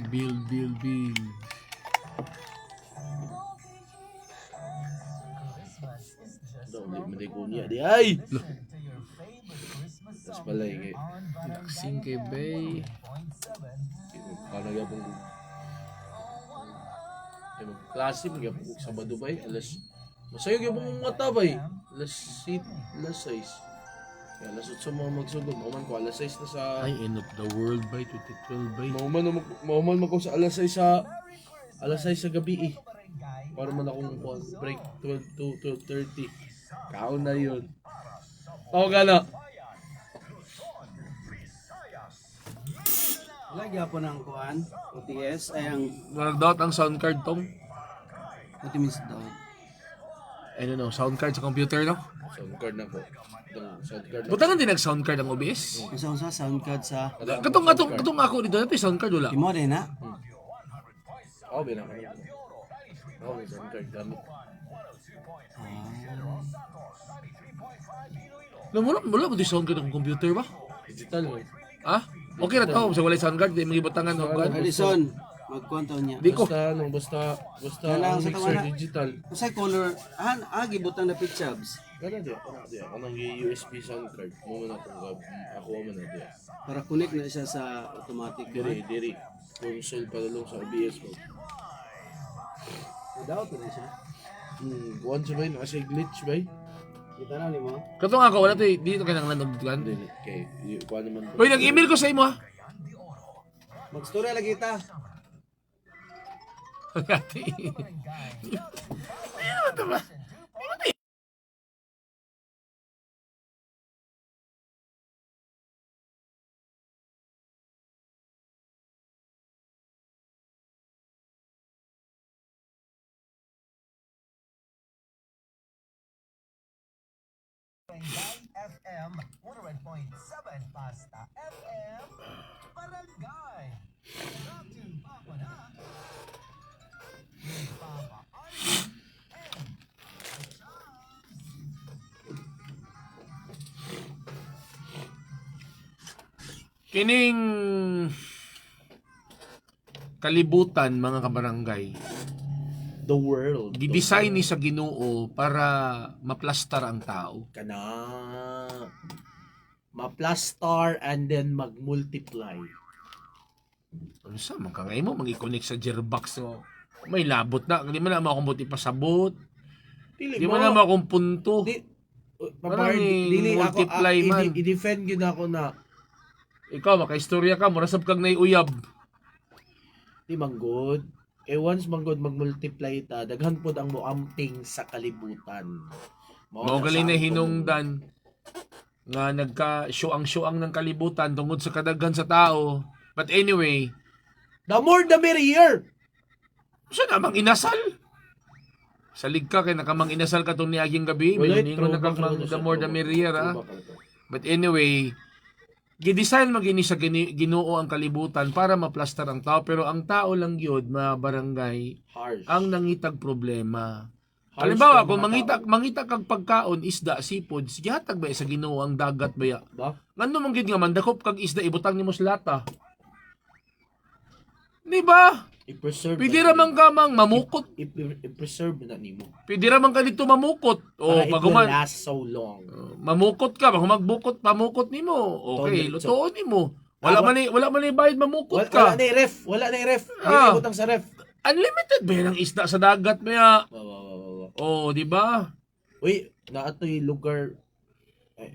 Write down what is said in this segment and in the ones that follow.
Build. Hindi mo di kunya di ay. Tapos pala yung Laksing kay Bay. paano yapong klase magyapong Sabado ba alas masayog yapong mata ba alas 6 kaya alas 8 mo magsugod mauman ko alas 6 na sa Ay, end of the world by 2012 by. mauman ko sa alas 6 sa gabi para man akong break 12 to 12:30 kaon na yun tao ka na Lagi po ng kuan, OTS, ay ang Nag-doubt ang sound card tong. what you means daw. I don't know, sound card sa computer no? sound card na ko itong sound card na Butangan din nag-sound card ang OBS. Unsa sound card sa Katong ako dito, nato sound card wala. imo din na. ako binang ako may sound card gamit Wala mo di sound card ang computer ba? digital mo Ah? Okay na to, sa walay sound card, di magibutangan no. Alison, magkwento niya. Di ko. basta Wala, ang sa mixer tawanan. digital Unsay color agi butang na pitchabs Gana di ako nang USB sound card mo man ako man na di para connect na siya sa automatic. diri console padulong sa OBS mo Daw to na siya. kuwan sa bay nasa glitch bay Kita na nimo. Katong ako wala to, dito kay nang nandugan. dili kay kuwan naman Hoy, nag-email ko sa imo ha. Magstorya lagi ta. Ate. Ano to ba? FM 100.7 Pasta FM Barangay Natin Papa na ni Papa Arnie and Kining kalibutan mga kabarangay, the world gidesign ni sa Ginoo para maplastar ang tao. kana ma-plastar and then mag-multiply Ano sa man kangay mo mangi-connect sa gearbox mo. May labot na, hindi man na mo akong buti pasabot. Hindi man na mo akong punto. Di, Parang dili ako multiply man. i-defend yun ako na Ikaw makaistorya ka, murasab kag naiuyab. di manggod once manggod mag-multiply ta daghan pod ang moamping sa kalibutan Mao gali na hinungdan nga nagka-syuang ng kalibutan tungod sa kadaghan sa tao. But anyway, the more the merrier siya namang inasal. Salig ka kay nakamang inasal ka tong niaging gabi. May ningon nakamang the more the merrier ha. But anyway, gidesign magini sa Ginoo ang kalibutan para maplastar ang tao, pero ang tao lang gyud mga barangay harsh ang nangitag problema. Harsh Halimbawa, ka kung mga mangita kag pagkaon, isda, seafood, gihatag ba sa Ginoo ang dagat baya? ba Ngano man gid nga mandakop kag isda ibutang nimo sa lata? Di ba? i-preserve Pwede ra man ka mang mamukot. i-preserve na nimo Pwede ra man ka dito mamukot. O para it pag will human, last so long mamukot ka, pag magbukot, pamukot nimo. Okay, lutoon nimo. Wala man ni bayad mamukot ka. wala na yung ref Ah. Hindi utang sa ref Unlimited ba yan ang isda sa dagat maya? Wow. Oh, di ba? Uy, na ato'y lugar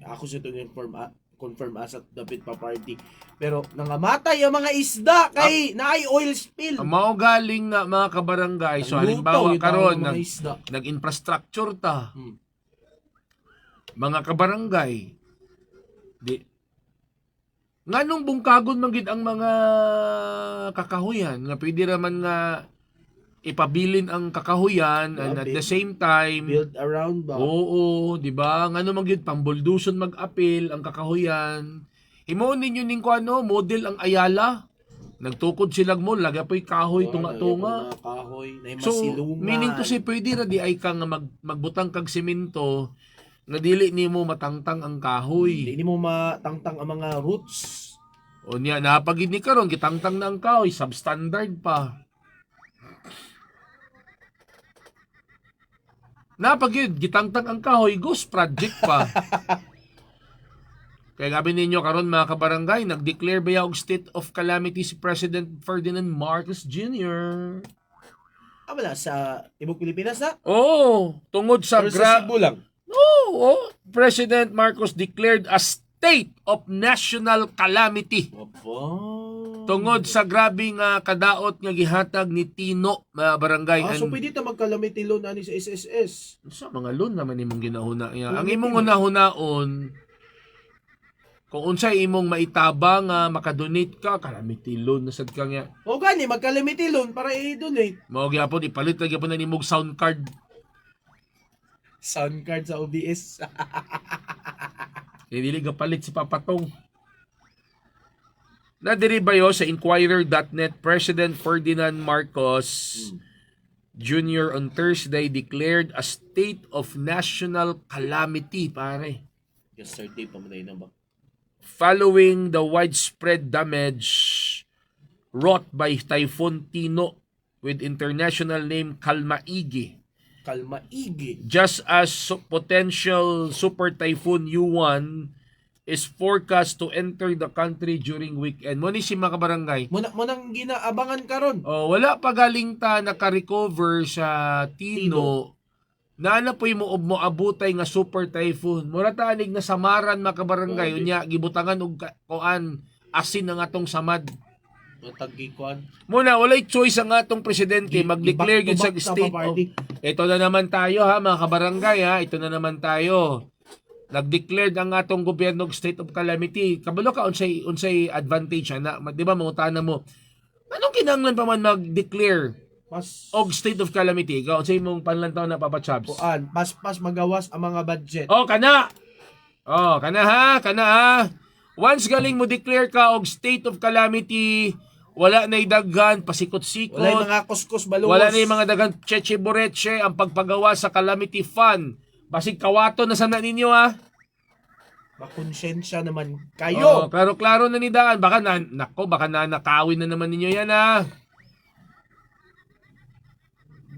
ako sa itong confirm as at David pa party. Pero nangamatay ang mga isda kay naay oil spill. Ang mao galing nga mga kabarangay. So halimbawa karon mga isda. nag-infrastructure ta. Hmm. Mga kabarangay. Di nganong bungkagon man gid ang mga kakahuyan nga pwede raman nga ipabilin ang kakahuyan and at the same time Build around ba? oo, di ba? Ngano man gyud pambulduson mag-apil ang kakahuyan. Himuon ninyo ning kuano, model ang Ayala. Nagtukod sila mo, lagay po'y kahoy tunga-tunga. Mga kahoy, na So, masilungan. meaning to say, pwede ra di ay ka nga magbutang kag semento nga dili nimo matangtang ang kahoy. Hindi mo matangtang ang mga roots. O niya, napagid ni karon gitangtang na ang kahoy, substandard pa. Napagid, gitangtang ang kahoy, ghost project pa. Kaya gabi ninyo karon mga kabarangay, nag-declare ba og state of calamity si President Ferdinand Marcos Jr. Wala sa Ibog Pilipinas na? Oh, tungod sa Pero sa Cebu lang. Oh, President Marcos declared a state of national calamity. Opo. Tungod sa grabing kadaot nga gihatag ni Tino mga barangay. So pwede ta magkalamity loan ani sa SSS. Sa mga loan naman imong ginahuna. Ang imong hunahunaon, kung unsay imong maitabang makadonate ka, calamity loan na sad ka nga. O gani magkalamity loan para i-donate. Mao gyapon ipalit na gyapon na nimog sound card. Sound card sa OBS. Dili gapalit si Papatong. Nadiribayo sa Inquirer.net, President Ferdinand Marcos Jr. on Thursday declared a state of national calamity, pare. Yesterday pa man na ba? Following the widespread damage wrought by Typhoon Tino with international name Kalmaigi. Kalmaigi. Just as potential super typhoon Yuan is forecast to enter the country during weekend. Mo ni si mga kabarangay. Munang ginaabangan karon. Wala pa galing ta naka-recover sa Tino. Naana po mo abutay nga super typhoon. Mura tanig na samaran mga kabarangay. Unya gibutangan og kuan asin ang atong samad. Matagikuan. Muna, walay choice ang atong presidente mag-declare gid sa state of... Ito na naman tayo ha, mga kabarangay ha. Ito na naman tayo. Nag-declare ang atong gobyerno og state of calamity. Kabalo ka, unsay advantage na. Di ba, mga mo, anong kinanglan pa man mag-declare og state of calamity? Ikaw, unsay mong panlantaw na Papa Chabs? Kuan, pas magawas ang mga budget. Kana ha. Once galing mo declare ka og state of calamity, wala na daghan pasikot-sikot. Wala yung mga kuskus baluwas. Wala na yung mga daghang cheche-boreche ang pagpagawa sa calamity fund. Basig kawato na sana ninyo ha. Makonsensya naman kayo. Klaro na ni Daan. Baka nakawin na naman ninyo yan ha.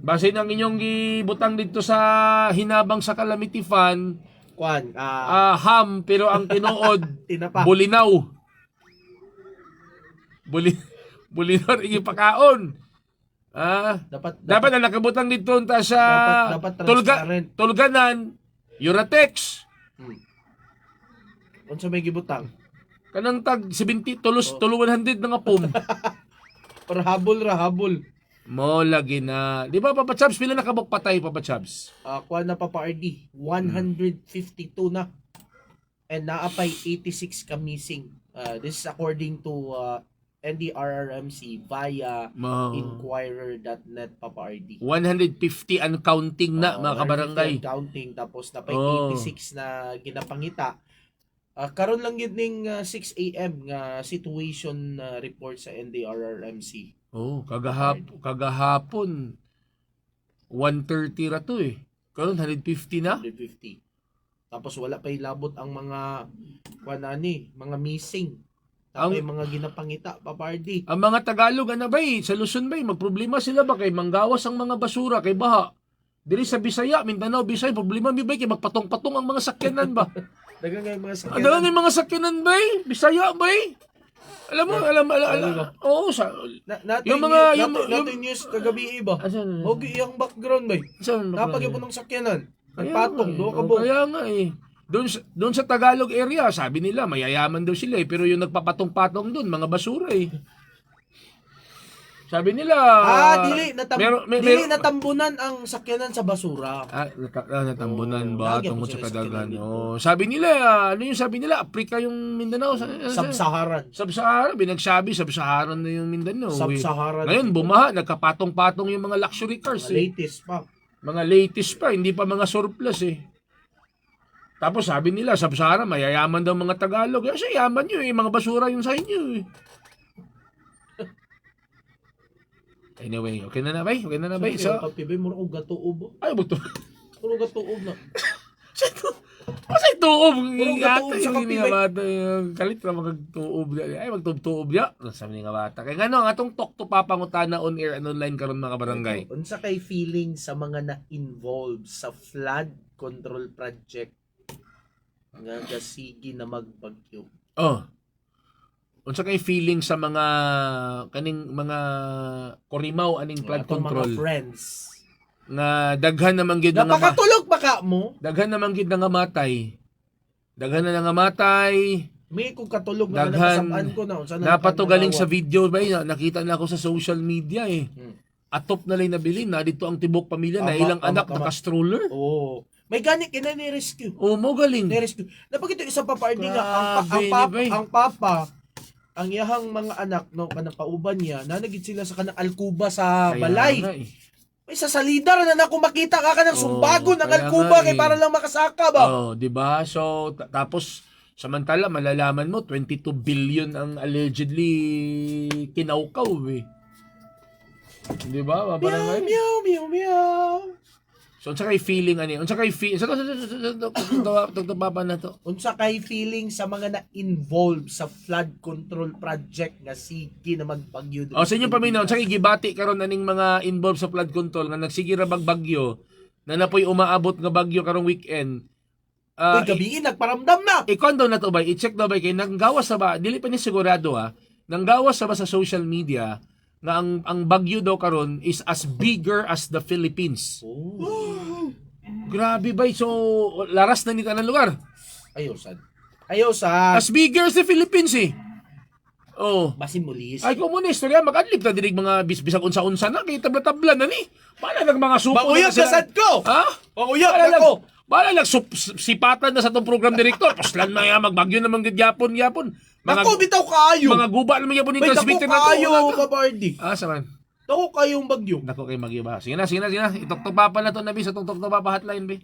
Basin ang inyong gibutang dito sa hinabang sa calamity fund. Kuan, ham, pero ang tinuod, tinapa. bulinaw. Bulinaw rin yung pakaon. Dapat na nakabutang dito sa dapat transparent. tulganan, Uratex. Unsa may gibutang? Kanang tag 70 tulos 100 na nga pum. Or habol. Mo lagi na. Di ba Papa Chabs, pila nakabok patay Papa Chabs? Kuan na Papa RD, 152 na. And naapay 86 ka missing. This is according to NDRRMC via Inquirer.net Papa RD. 150 and counting na mga kabarangay. Counting tapos napay 86 na ginapangita. Karon lang yun ning 6 AM nga situation report sa NDRRMC. Kagahapon 130 ra to eh. Karon 150 na. 150. Tapos wala pa ilabot ang mga mga missing. Tapos mga ginapangita, Papardi. Ang mga Tagalog sa Luzon magproblema sila ba kay manggawas ang mga basura kay baha. Dili sa Bisaya, Mindanao, Bisaya, problema mi kay magpatong-patong ang mga sakyanan ba? Dagan nga mga sakyanan. Dagan nga mga sakyanan Bisaya Alam mo, yung mga yung news kagabi ba? Okay, yung background Napagyo po ng sakyanan. Nagpatong, do ka bo. Kaya nga Doon sa Tagalog area, sabi nila mayayaman daw sila pero yung nagpapatong-patong doon, mga basura Sabi nila dili natambunan ang sakyanan sa basura. Natambunan ba tungkol sa kadagan. Sabi nila, Africa yung Mindanao. Sub-Saharan, binagsabi Sub-Saharan na yung Mindanao. Sub-Saharan. Ngayon bumaha, nagkapatong-patong yung mga luxury cars. Mga latest pa, hindi pa mga surplus Tapos sabi nila, Sub-Saharan, mayayaman daw mga Tagalog. Kasi yaman nyo mga basura yung sa inyo Anyway, okay na na ba? So, kapibay mo ko gatuob. Ay, buto. Puro gatuob na. Kasi tuob. Puro gatuob sa kape, Nga bata. Kalit na magtuob. Ay, magtuob niya. Sabi nga bata. Kaya nga no, ang atong talk to papangutana on air and online karon mga barangay. Unsa kay feeling sa mga na-involved sa flood control project nga gasigi na magbagyo? Oh. Unsa kay feeling sa mga kaning mga korimaw aning flood Atong control mga friends. nga daghan naman gid nga Napakatulog pa ka mo? daghan naman gid nga matay. Daghan na nga matay. May kung katulog na Daghan. nakasabaan ko na. Unsa na Napatugaling sa nakawat. video ba nakita na ako sa social media eh. Atop na lang nabili na dito ang tibok pamilya na Tama, ilang tama, anak tama. naka-stroller. Oo. May gani kina ni rescue. Oh, mo galing. Ni-rescue. Napakita isang papardi nga Grabe, ni Bay. ang papa ang iyahang mga anak no kanang kauban niya nanagid sila sa kanang alkuba sa Kaya balay. nga eh. May sa salida na ako makita ka kanang sumbago ng kaya alkuba nga kay eh. para lang makasaka ba. Oh, 'di ba? So tapos samantala malalaman mo 22 billion ang allegedly kinaukaw eh. 'Di ba? Meow, Barangay. meow, meow, meow. So unsa kay feeling ani? Unsa kay papa na to? Unsa kay feeling sa mga na-involved sa flood control project nga sige na magbagyo? O sa inyo paminaw, unsa kay gibati karon aning mga involved sa flood control nga nagsige ra bagyo na napoy umaabot nga bagyo karong weekend. Uy, gabi nagparamdam na. Ikon daw na to ba? I-check daw ba kay nanggawas sa ba? Dili pa ni sigurado ha. Nanggawas sa ba sa social media nga ang bagyo daw karon is as bigger as the Philippines. Grabe ba? So laras na ni tanang lugar. Ayosan. Ayosan. As bigger as the Philippines eh. Oh. Basin mo lis. Ay komunist storya mag-adlib ta dinig mga bisag unsa-unsa na kay tabla-tabla na ni. Para nag mga supo Mauyag na sila. kasad ko. Ha? Mauyag Bala na ko. Bala sipatan na sa tong program director. Paslan na ya magbagyo naman gid yapon. Nako, bitaw kaayo. Mga guba naman yapon ni May dako transmitter na to. kaayo, kapardi. Saman. Dako kayong bagyo. Nako kay magyo ba. Sige na. Itok-tok pa na to na bi sa tok-tok pa hotline bi.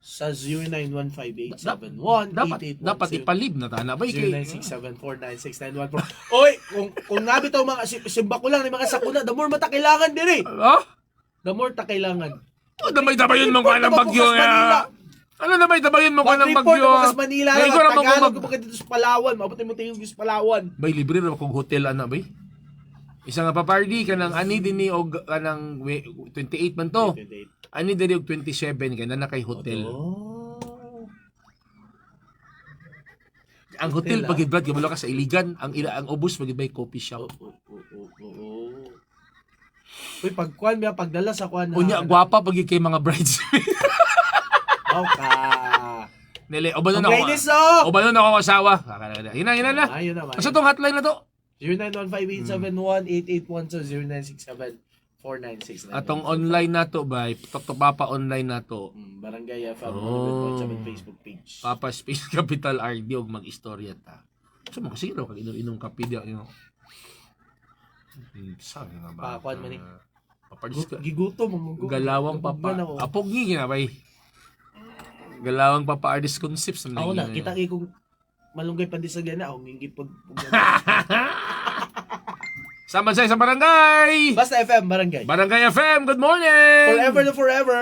Sa 0915-871-8810. Dapat ipalib na ta na ba kay 0967496914. Oy, kung nabitaw mga simba ko lang ni mga sakuna, the more mata kailangan diri. The more ta kailangan. Damay-dabayon mo ko ang bagyo nga. Ano damay-dabayon mo ko ang Mag-report bagyo? na Bukas Manila lang. Ikaw naman kung Tagalog ko dito sa Palawan. Mabuti mo tingin sa Palawan. Bay libre ra kong hotel ana bay. Isa nga papardi kanang ani dinhi og kanang 28 man to. Ani diri og 27 kay na kay hotel. Oh. Ang hotel Hotel, pagid brad kay ka sa Iligan, ang ubos pagid bay coffee shop. Uy, pagkuan biya pagdala sa kuan. Unya gwapa pagid kay mga brides. Okay. Nele, obanon Ang ako. ladies, oh! Obanon ako asawa. Hina na. Ayun naman. Asa tong hotline na to? 0915-871-8810, 0967-496. Atong online na to bay. To Papa online na to. Barangay FM Oh. 107 Facebook page. Papa Space Capital RD og mag-istorya ta. So mo kasi raw kag inom kape dia, Sabi nga ba? Pakuan man eh. Papadis ka. Giguto mo. Galawang papa. Apog ngi na bay. Galawang papa artist concepts na Ako na, naging- kita kung malunggay pa di sa gana, ako ngingi pag... Sama sa barangay. Basta FM, barangay. Barangay FM, good morning. Forever na forever.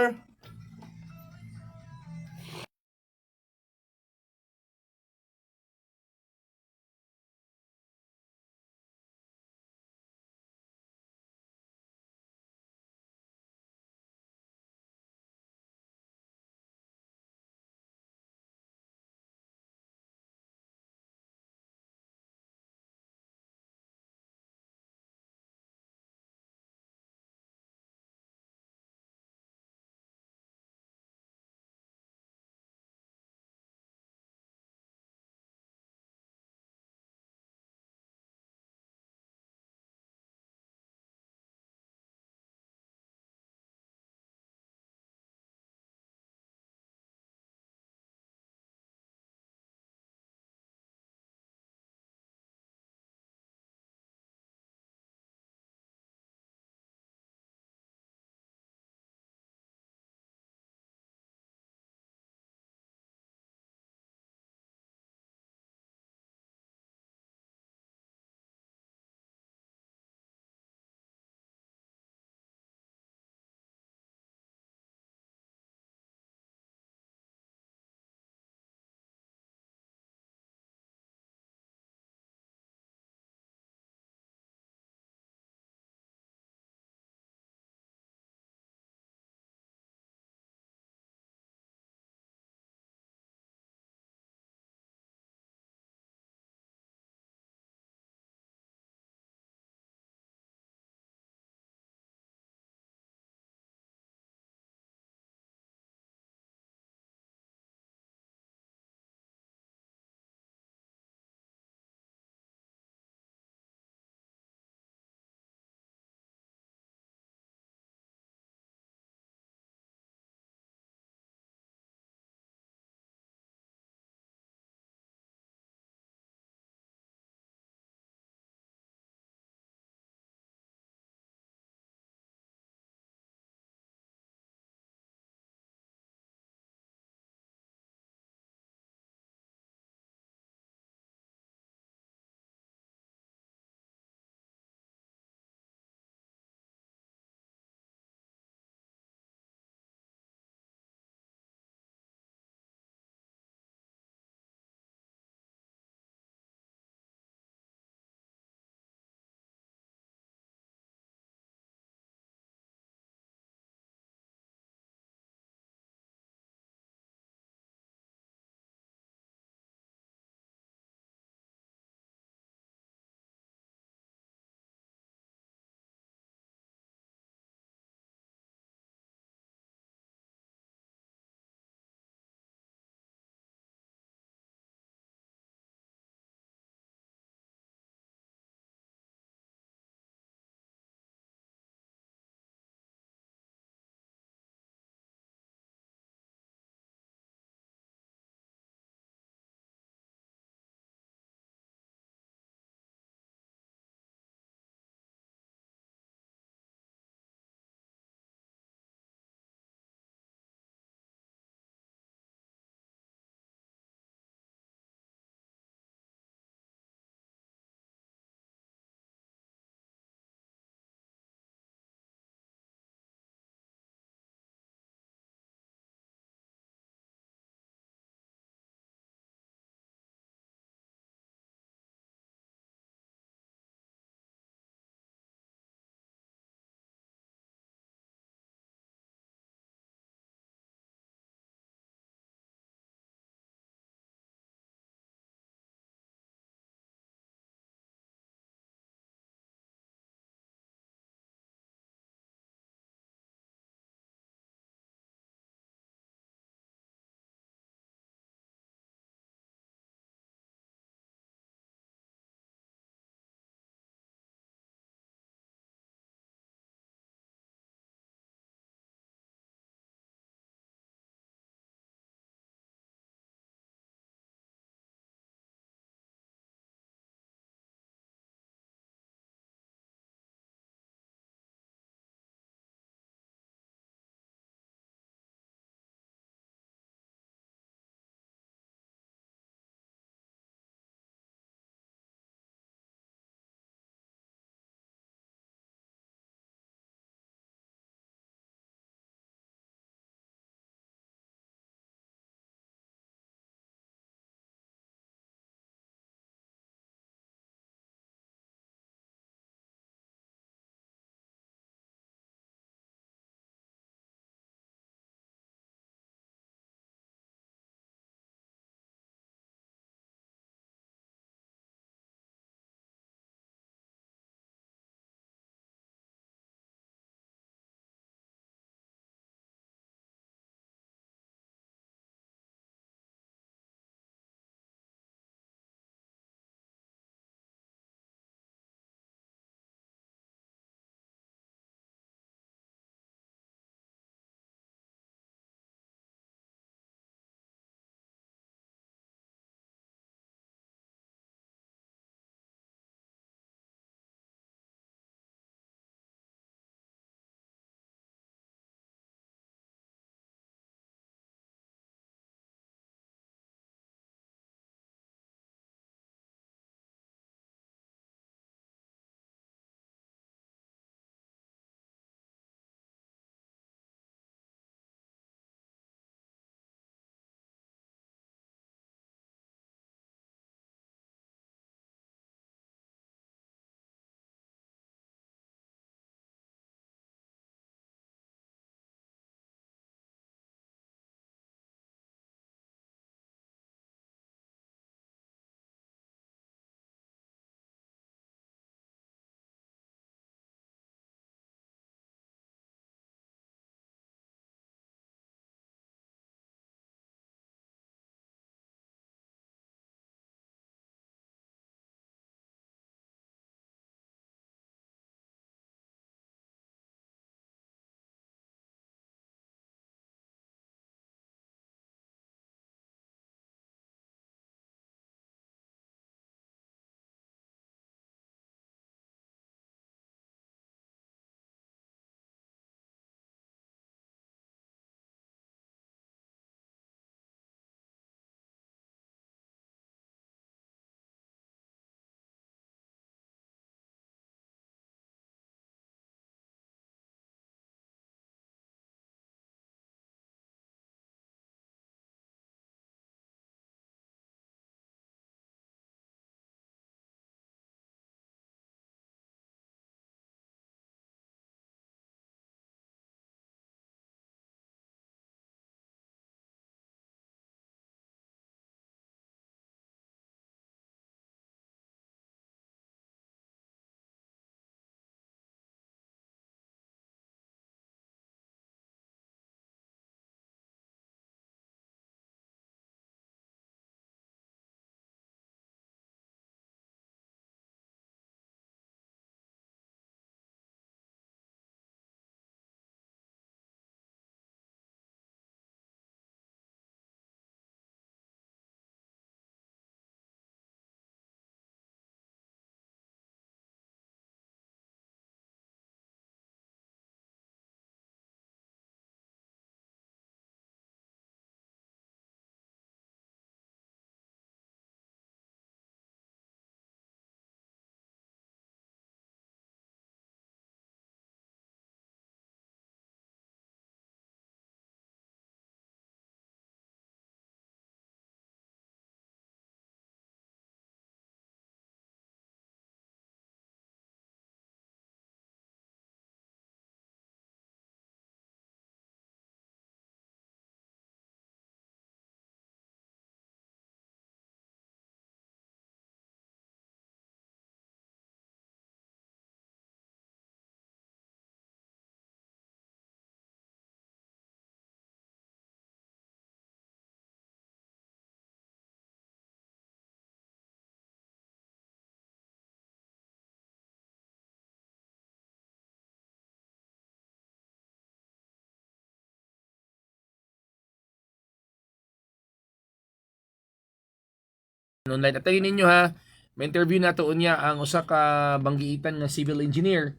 online. At tayo ninyo ha, may interview na to unya ang usa ka banggiitan nga civil engineer.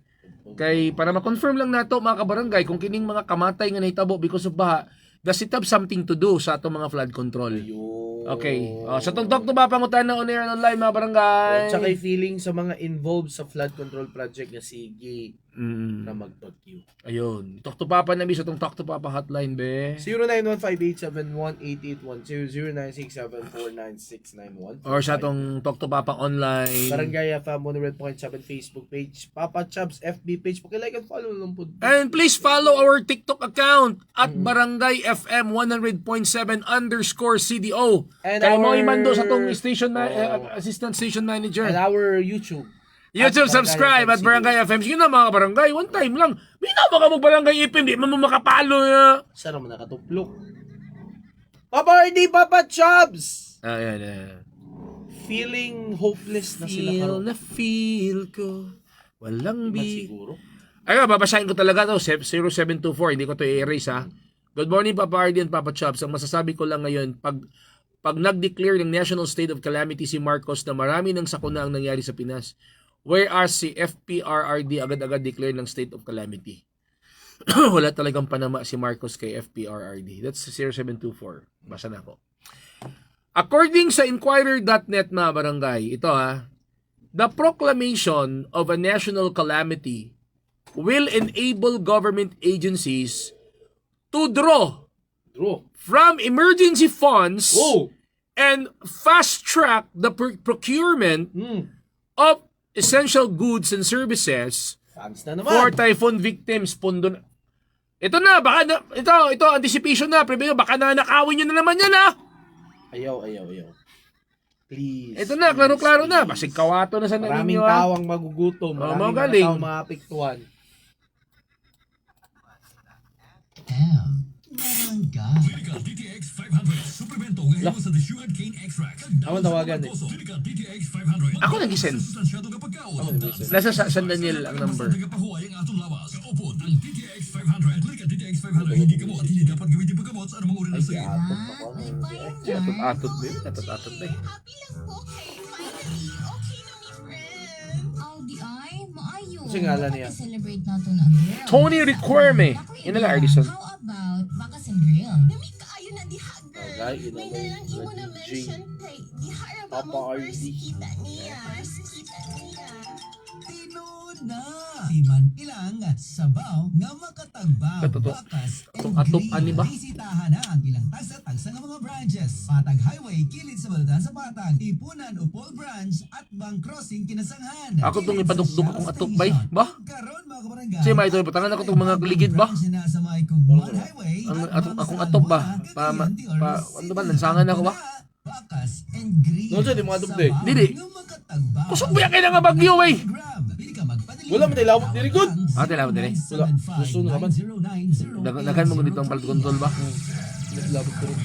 Kay para ma-confirm lang nato mga kabarangay kung kining mga kamatay nga nahitabo because of baha, does it have something to do sa atong mga flood control? Okay. Sa tong Talk to Ba pangutan na on air and online mga barangay. Tsaka feeling sa mga involved sa flood control project nga sige na mag.q. Ayun. Talk to Papa na sa tong Talk to Papa hotline be. 0915-871-8810, 0967-49691. Or sa tong Talk to Papa online. Barangay FM 100.7 Facebook page, Papa Chubs FB page. Paki-like and follow lang po. And please follow our TikTok account at Barangay FM 100.7_CDO. And Kaya mo our- imando sa tong station na assistant station manager. And our YouTube. YouTube At subscribe at Barangay Barangay FM. Sige na mga barangay, one time lang. Minama ka mo Barangay FM, di mo makapalo ya. Sana mo nakatuplok. Papa RD, Papa Chubs! Ayan. Feeling hopeless na sila karon. Feel ko. Walang Ba bi. siguro? Ayun, babasahin ko talaga to. 0724, hindi ko to i-erase ha. Good morning, Papa RD and Papa Chops. Ang masasabi ko lang ngayon, pag nag-declare ng National State of Calamity si Marcos na marami ng sakuna ang nangyari sa Pinas, whereas si FPRRD agad-agad declare ng State of Calamity. Wala talagang panama si Marcos kay FPRRD. That's 0724. Basa na ako. According sa Inquirer.net mga barangay, ito the proclamation of a national calamity will enable government agencies to draw from emergency funds and fast-track the procurement of essential goods and services Fans na for naman. typhoon victims. Pundo na. Ito na, baka na, ito, anticipation na. Preview, baka na nakawin nyo na naman yan Ayaw. Please. Ito na, klaro-klaro na. Basig kawato na sa Maraming naninyo tao ang magugutom. Maraming mga magaling. tao maapektuhan. Barangay. Clinical DTX 500 suplemento ngayon sa the sugar cane extract. Ang tawagan Clinical DTX 500. Ako nag-isend. Sustansyado kapag Nasa San Daniel ang number. Nagapahuay ang atong lawas. Kaupod ang DTX 500. Clinical DTX 500 hindi gamot at hindi dapat gamitin paggamot sa anumang uri ng sakit. Atot-atot din. Atot-atot din. Happy lang po kay finally okay na ni friend. Aldi ay maayo. Kasi ngalan niya. Celebrate natin ang girl. Tony Requirme. Inala Ardison. How about Bakas and Grill? Nami kaayo na diha, girl. Okay, yun May naman, nalang imo na DJ. mention kay diha ra ba Papa mo RD. first kita niya. First kita niya. Tinuod na. Timan ilang sabaw nga makatagbaw. Totoo. Bakas and Atok, grill. ani ba? Bisitahan na ang ilang tagsa-tagsa nga mga branches. Patag Highway, kilid sa Balatan sa Patag. Ipunan, Upol Branch at Bang Crossing Kinasanghan. Ako tong Kilid sa ipadugdog Shell akong atok, Station. bay. Ba? Karon mga kabarangay. Kasi may ito, patangan ako itong mga ligid ba? Branch na sa may Kugman Highway Ang at akong Bang atop ba? Salwa, Cagayan de Ano ba? Lansangan ako ba? Bakas and grill. Noon siya, di mga dugdeg. Dili. Kusog ba kayo nga bagyo, wey? Wala mo tayo lawot diri good. Tilawot din eh. Wala. Gusto na naman. Daghan mo ganito ang control ba? Lawot ko rin.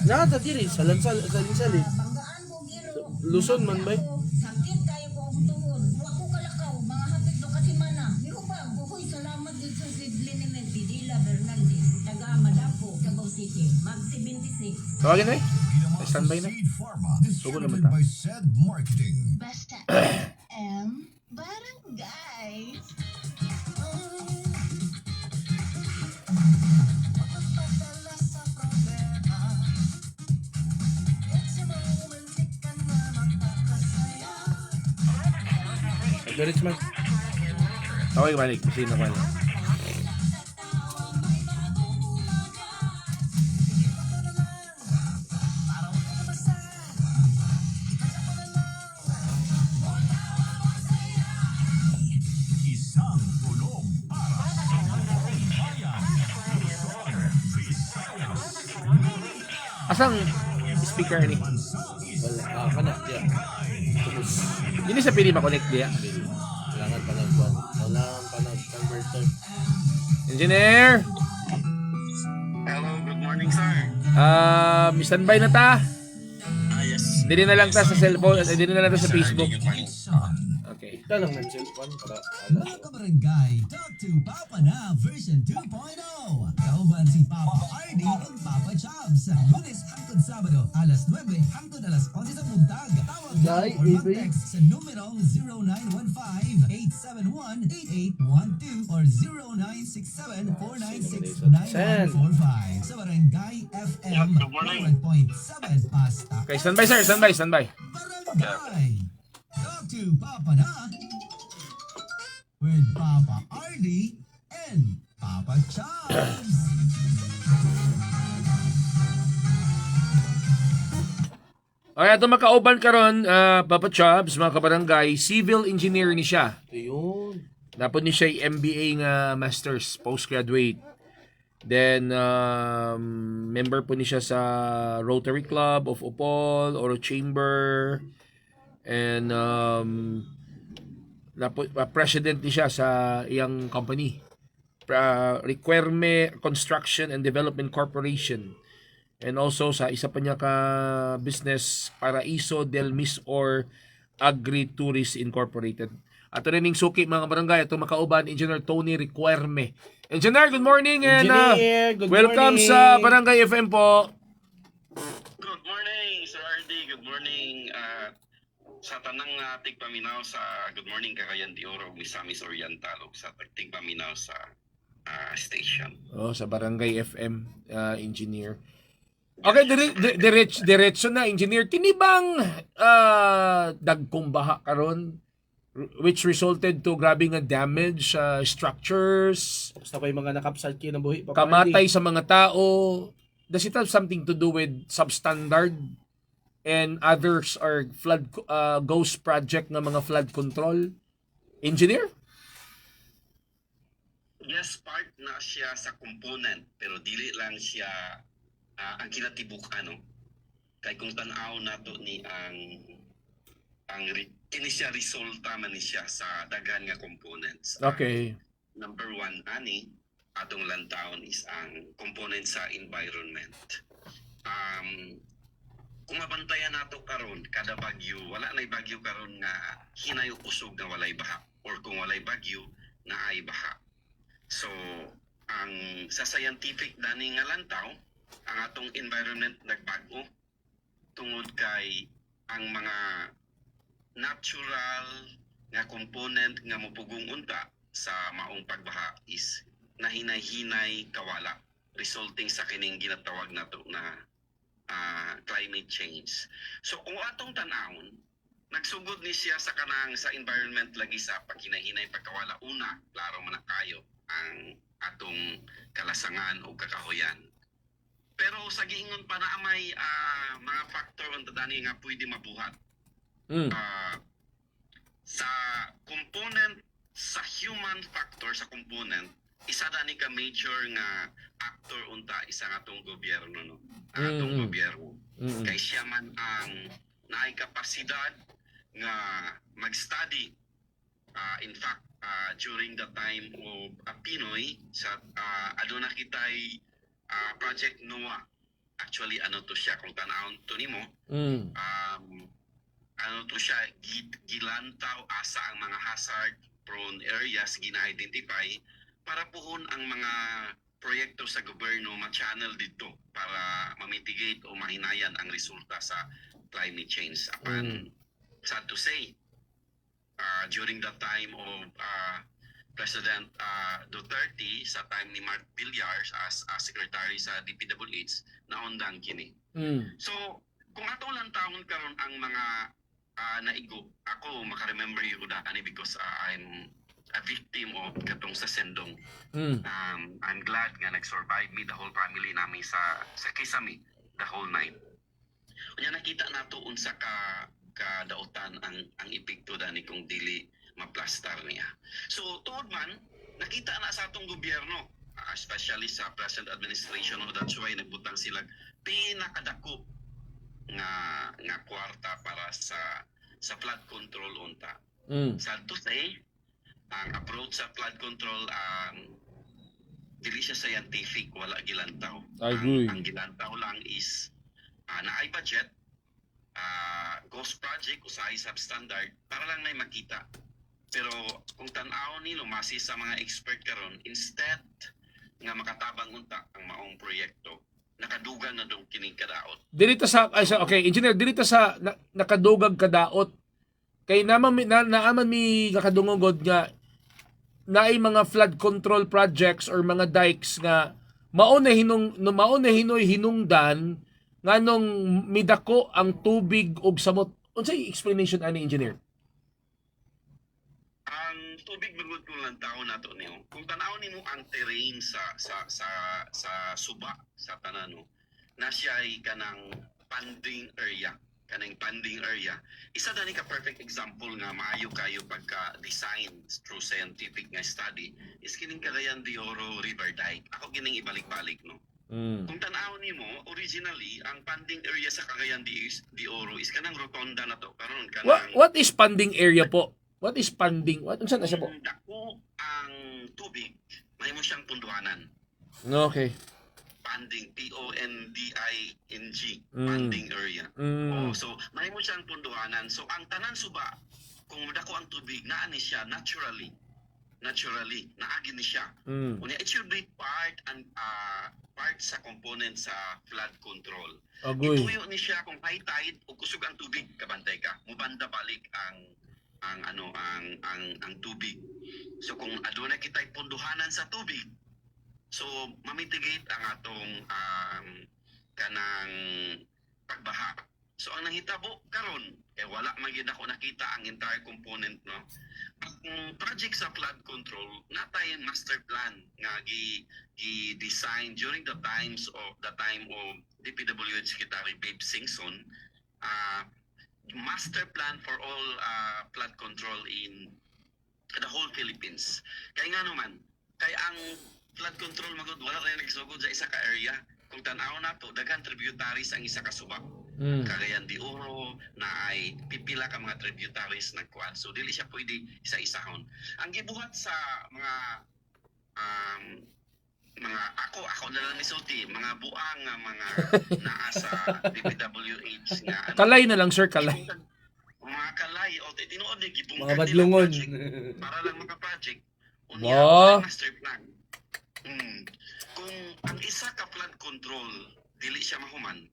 Nata diri sa lansal eh. Banggaan ko giro. Luzon man bay. Sakit kayo ko ang tuhod. Wa ko kalakaw. Mga hapit do kasi mana. Giro ba? Kuhoy salamat dito sa Sidley ni Medpidila Bernaldez. Taga Madapo, Davao City. Mag 76. Tawagin na eh. Standby na. Seed Pharma. Sugo naman Distributed ta. by Said Marketing. Basta M Barangay. Diretso man. Tawagin balik. Kasi nakuha lang. Isang tulong para sa buong bayan. Luzon, Visayas, Asang speaker ni? Wala. Kana. Yeah. Tapos. Hindi sa pili ma-connect diya. Kailangan pa nagbuwan. Kailangan pa nag-converter. Engineer! Hello, good morning, sir. Standby na ta. Yes. Hindi na lang ta sa cellphone. Hindi na lang ta sa Facebook. Good morning. Okay. Kita lang ng cellphone para Mga kabarangay, Talk to Papa na version 2.0. Kauban si Papa RD ug Papa Chubs. Lunes hangtod Sabado, alas 9 hangtod alas 11 sa buntag. Tawag lang or mag-text sa numero 0915-871-8812 or 0967-496-9145 sa Barangay FM Good morning. 1.7 Pasta. Okay, standby sir, standby. Barangay. Talk to Papa na with Papa RD and Papa Chubs. Okay, ito makauban karon, Papa Chubs, mga kabarangay, civil engineer ni siya. Ayun. Napod ni siya yung MBA nga master's, postgraduate. Then, member po ni siya sa Rotary Club of Upol, Oro Chamber, and president ni siya sa iyang company. Requirme Construction and Development Corporation. And also sa isa pa niya ka business, Paraiso del Misor Agri-Tourist Incorporated. At rin yung suki mga barangay, ito makauban, Engineer Tony Requirme. Engineer, good morning and Engineer, good welcome morning. sa Barangay FM po. Good morning, Sir RD. Good morning. Sa tanang tigpaminaw sa Good Morning Cagayan de Oro, Misamis Oriental, ug sa tigpaminaw sa station. Oh, sa Barangay FM, engineer. Okay, diretso na, engineer. Tinibang dagkong baha karon which resulted to grabe nga damage sa structures, Basta pa yung mga nakapsad kayo ng buhi. Papa kamatay Andy. sa mga tao. Does it have something to do with substandard and others are flood ghost project nga mga flood control? Engineer? Yes, part na siya sa component, pero dili lang siya ang kinatibuk kay kung tan-aw nato ni kini siya resulta man ni siya sa daghan nga components. Okay. Number one, atong lantawon is ang component sa environment. Kung mabantayan nato karon kada bagyo, wala nay bagyo karon nga hinayo usog na walay baha, or kung walay bagyo na ay baha. So, ang sa scientific dani nga lantaw, ang atong environment nagbago tungod kay ang mga natural nga component nga mopugong unta sa maong pagbaha is nahinay-hinay kawala, resulting sa kining ginatawag nato na climate change. So kung atong tan-awon, nagsugod ni siya sa kanang sa environment lagi sa paghinay-hinay pagkawala. Una, klaro man na kayo ang atong kalasangan o kakahuyan. Pero sa giingon pa na may mga factor unta dani nga pwede mabuhat. Sa component, sa human factor sa component, isa dani ka major nga actor unta isang atong gobyerno, no? Ang atong gobyerno. Kay siya man ang naay kapasidad nga mag-study. In fact, during the time of Pinoy, sa aduna kitay Project NOAA. Actually, to siya, kung tanawon to nimo, to siya, gilantaw asa ang mga hazard-prone areas gina-identify para puhon ang mga proyekto sa gobyerno ma-channel dito para ma-mitigate o mahinayan ang resulta sa climate change. Sad to say, during the time of President Duterte, sa time ni Mark Villar as secretary sa DPWH, naundang kini. So, kung atong lang taon karon ang mga naigo, ako makaremember yung dani because I'm a victim of katong sa Sendong. I'm glad nga nag-survive me, the whole family namin sa Kisame, the whole night. Kanya nakita nato unsa kadautan ang epekto dani kung dili maplastar niya. So, tuod man, nakita na sa atong gobyerno, especially sa present administration, that's why nagbutang sila pinakadako nga kwarta para sa flood control unta. Sad to say, ang approach sa flood control dili siya scientific, wala gilantaw. I agree. Ang gilantaw lang is naay budget, ghost project usahay substandard para lang na makita Pero kung tan-aw nilo masi sa mga expert karon, instead nga makatabang unta ang maong proyekto, nakadugang na dong kining kadaot. Dirito sa okay, engineer, dirito sa nakadugag kadaot kay naaman mi nakadungogod nga naay mga flood control projects or mga dikes nga mauna hinoy hinungdan nganong midako ang tubig og samot. Unsay explanation ani, engineer? Ang tubig magud ko lang tao nato niyo. Kung tan-aw nimo ang terrain sa suba sa tanan no, na siya ay kanang panding area, isa dani ka perfect example nga maayo kayo pagka design through scientific nga study is kining Cagayan de Oro River Dike. Ako gining ibalik-balik no. Kung tan-aw nimo, originally ang panding area sa Cagayan de Oro is kanang rotonda na to karon kanang What is panding area po? What is panding? What unsa na siya po? dako ang tubig, may mo siyang punduhanan. Okay. Panding, P-O-N-D-I-N-G, panding area. Oh, so, may mo siyang punduhanan. So, ang tanan suba, kung dako ang tubig, naani siya naturally, naagi ni siya. Unya, it should be part sa component sa flood control. Agoy. Ituyo ni siya kung high tide o kusog ang tubig, kabantay ka. Mubanda balik ang tubig. So kung aduna kitay punduhanan sa tubig, so mamitigate ang atong kanang pagbaha. So ang nanghitabo karon kay wala man gyud ako nakita ang entire component no. Ang project sa flood control natay master plan nga gi-design during the time of DPWH Secretary Babe Singson, master plan for all flood control in the whole Philippines. Kay nga naman, kay ang flood control magud wala rin nagsugod sa isa ka area. Kung tan-aw nato, daghan tributaries ang isa ka suba. Cagayan de Oro na ay pipila ka mga tributaries nagkuan. So dili siya pwede isa-isahon. Ang gibuhat sa mga ako na lang misulti, mga buang nga mga naa sa DPWH nga Kalay na lang, sir, kalay. mga kalay o tinuod ni gibungkag Mga badlungon. para lang mga project unya Wow. master plan. Kung ang isa ka flood control dili siya mahuman,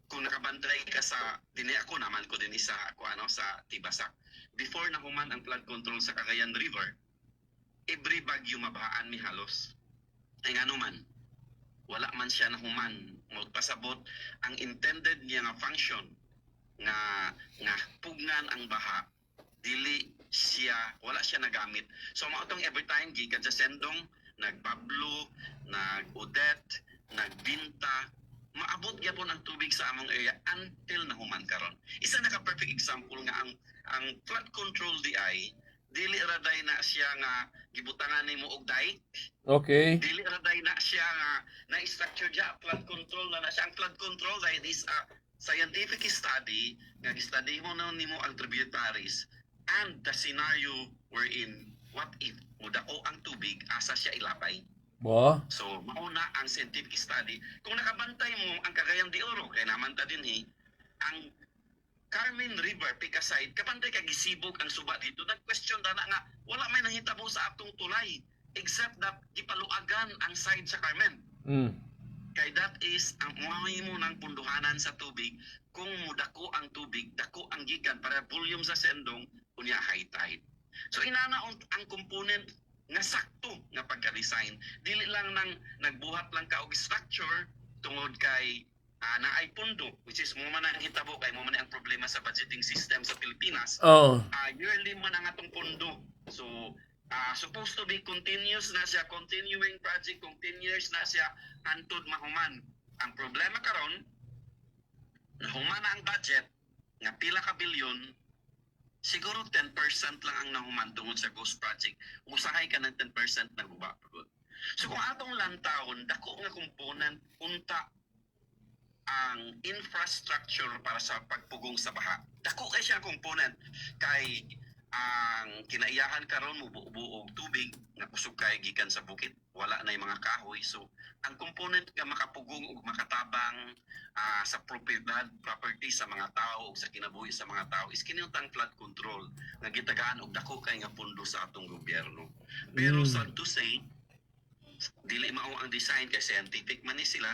kung nakabantay ka sa dinhi ako naman ko din isa ako sa Tibasak, before nahuman ang flood control sa Cagayan River, every bagyo mabahaan mi halos ay ngano man wala man siya nahuman magpasabot ang intended niya nga function nga pugnan ang baha, dili siya, wala siya nagamit. So mao tong every time gikan sa Sendong, nagpablo, nag-Odette, nagbinta, maabot gyapon ang tubig sa among area until nahuman karon. Isa na ka perfect example nga ang flood control DI dili raday na siya nga gibutangan nimo og dike. Okay. Dili raday na siya nga na-structure dia flood control na siya. Ang flood control dahil is a scientific study nga gi-study mo na nimo ang tributaries and the scenario wherein what if mudako ang tubig asa siya ilapay. Ba? So mauna ang scientific study. Kung nakabantay mo ang Cagayan de Oro kay naman ta dinhi ang Carmen River, Picaside, kapantay ka gisibog ang suba dito. Nag-question na nga, wala may nahitabo sa atong tulay. Except that, gipaluagan ang side sa Carmen. Kay that is, ang muhay mo ng punduhanan sa tubig, kung mudako ang tubig, dako ang gikan, para volume sa Sendong, kunya high tide. So inana ang component nga sakto nga pagka-design. Dili lang nang nagbuhat lang ka og structure, tungod kay naay pundo, which is mo man ang hitabo kay mo man ang problema sa budgeting system sa Pilipinas. Yearly man ang atong pundo. So supposed to be continuous na siya, continuing project, kung 10 years na siya antud mahuman. Ang problema karon, nahuman na ang budget nga pila ka bilyon, siguro 10% lang ang nahuman tungod sa ghost project. Usahay ka ng 10% na guba. So kung atong lantawon, dako nga component unta ang infrastructure para sa pagpugong sa baha. Dako kay siya component kay ang kinaiyahan karon mo buo-buo tubig nga kusog kay gikan sa bukid. wala na yung mga kahoy. So, ang component nga makapugong o makatabang sa property sa mga tao o sa kinabuhi sa mga tao is kinitang flood control nga gitagaan og dako kay nga pundo sa atong gobyerno. Pero sad to say, dili mao ang design kay scientific man ni sila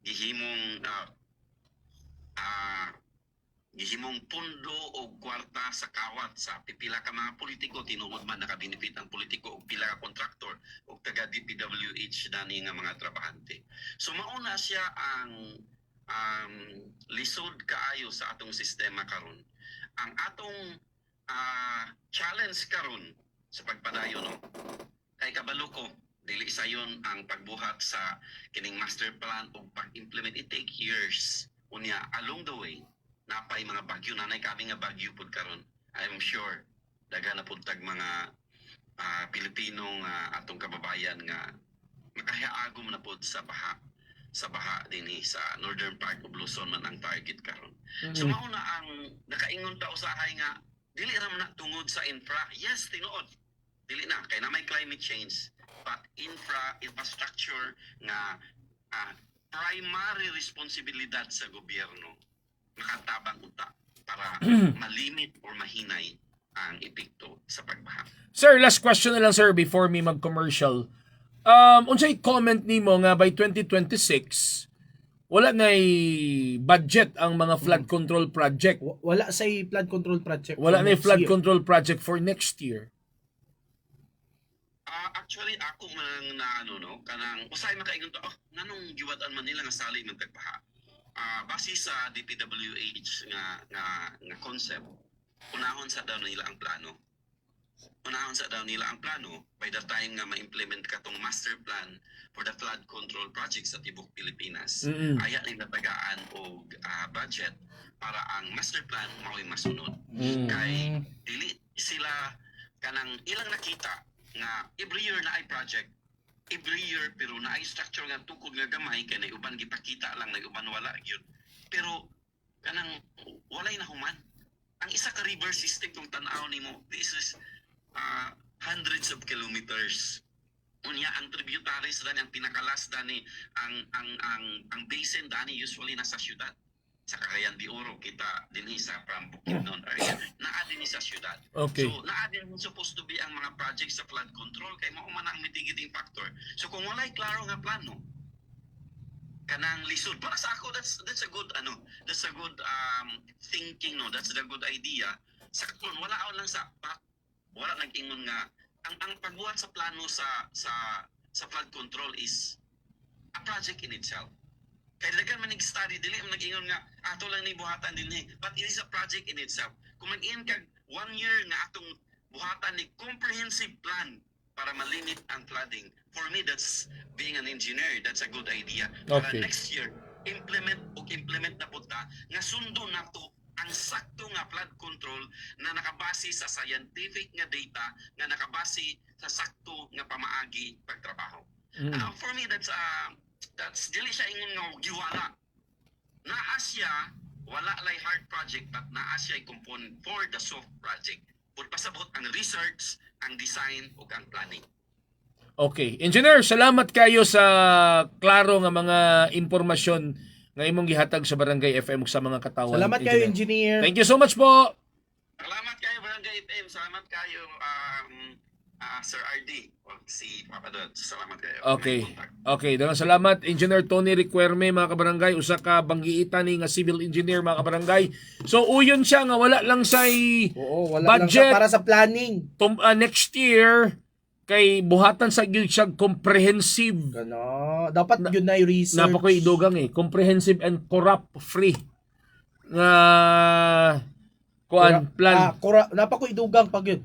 gihimong gihimong pundo o kwarta sa kawat sa pipila ka mga politiko tinuod man nakabenefit ang politiko o pila ka kontraktor o taga DPWH dani nga mga trabahante. So mauna siya ang lisod kaayo sa atong sistema karon. Ang atong challenge karon sa pagpadayon no kay kabalo ko dili sayon ang pagbuhat sa kining master plan o pag-implement, it take years. Unya along the way napay mga bagyo nanay kami nga bagyo pud karon. I'm sure daghan na pud tag mga Pilipino nga atong kababayan nga makahiagom na pud sa baha dinhi sa northern part of Luzon man ang target karon. So mao na ang nakaingon ta usahay nga dili ra man na tungod sa infra. Yes, tinuod. Dili na kay na may climate change, but infrastructure nga primary responsibilidad sa gobyerno makatabang unta para malimit or mahinay ang epekto sa pagbaha. Sir, last question na lang sir before me mag-commercial. Unsay comment nimo nga by 2026 wala nay budget ang mga flood control project. Wala say flood control project. Wala for nay next flood year. control project for next year. Actually ako man na kanang usay makaingon to nganong giwad-an man nila nga sali man tagbaha. Base sa DPWH nga concept, unahon sa daw nila ang plano. Unahon sa daw nila ang plano by the time nga ma-implement katong master plan for the flood control project sa tibok Pilipinas. Aya nila tagaan og budget para ang master plan mao'y masunod. Kay dili sila kanang ilang nakita nga every year na ay project, every year pero na ay structure nga tukod nga gamay kay uban gipakita lang uban wala gyud. Pero kanang walay na human. Ang isa ka river system kung tan-aw nimo, this is hundreds of kilometers. Unya ang tributaries dani ang pinakalas dani ang basin dani usually nasa syudad. Sa Cagayan de Oro kita dinhi sa from Bukidnon area naa dinhi sa syudad. Okay. So naa din supposed to be ang mga projects sa flood control kay mao man ang mitigating factor. So kung walay klaro nga plano kanang lisod para sa ako that's a good thinking that's the good idea. Sa karon wala lang sa wala nag-ingon nga ang pagbuhat sa plano sa flood control is a project in itself. Kaya dagan man nag-study, dili man nag-ingon nga, ato lang ni buhatan din but it is a project in itself. Kung mag-in kag 1 year nga atong buhatan ni comprehensive plan para malimit ang flooding, for me that's being an engineer, that's a good idea. Para Okay. next year, implement na punta nga sundo na to ang sakto nga flood control na nakabase sa scientific nga data, nga nakabase sa sakto nga pamaagi pagtrabaho. For me that's dili siya ingon nga giwala. Naa siya wala lay hard project but naa siya component for the soft project. Pud pasabot ang research, ang design ug ang planning. Okay. Engineer, salamat kayo sa klaro nga mga impormasyon nga imong gihatag sa Barangay FM ug sa mga katawan. Salamat kayo, engineer. Thank you so much po. Salamat kayo Barangay FM. Salamat kayo Sir RD o si Papa Dod. Salamat kayo. Okay. Okay, daghang salamat Engineer Tony Requerme mga kabarangay, usa ka banggiita ni nga civil engineer mga kabarangay. So uyon siya nga wala lang say Oo, wala budget lang para sa planning. next year kay buhatan sa gyud siya comprehensive. Gano, dapat yun na yung research. Napakoy idugang comprehensive and corrupt free nga kuan plan. Napakoy dugang pag yun.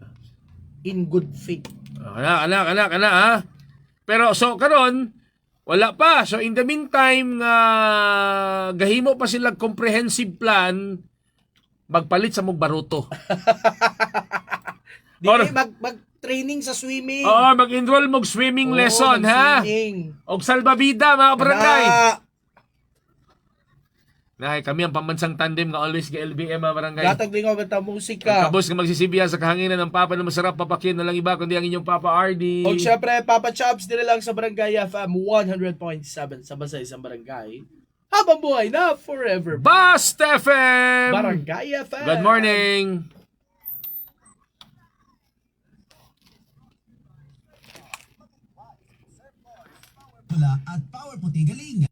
In good faith. Anak ha. Pero so karon wala pa. So in the meantime nga gahimo pa sila comprehensive plan magpalit sa mong baruto. Di mag-training sa swimming. Oo, mag-enroll mo swimming lesson ha. Swimming. Og salbabida mga barangay. Na kami ang pambansang tandem nga always ga LBM mga barangay. Gatag din ko banta musika. Kabos nga magsisibiya sa kahanginan ng Papa na masarap papakyan na lang iba kundi ang inyong Papa RD. O syempre, Papa Chops din lang sa Barangay FM 100.7 sa basa isang barangay. Habang buhay na forever. Bast FM! Barangay FM. Good morning! Pula at Power Puti Galing.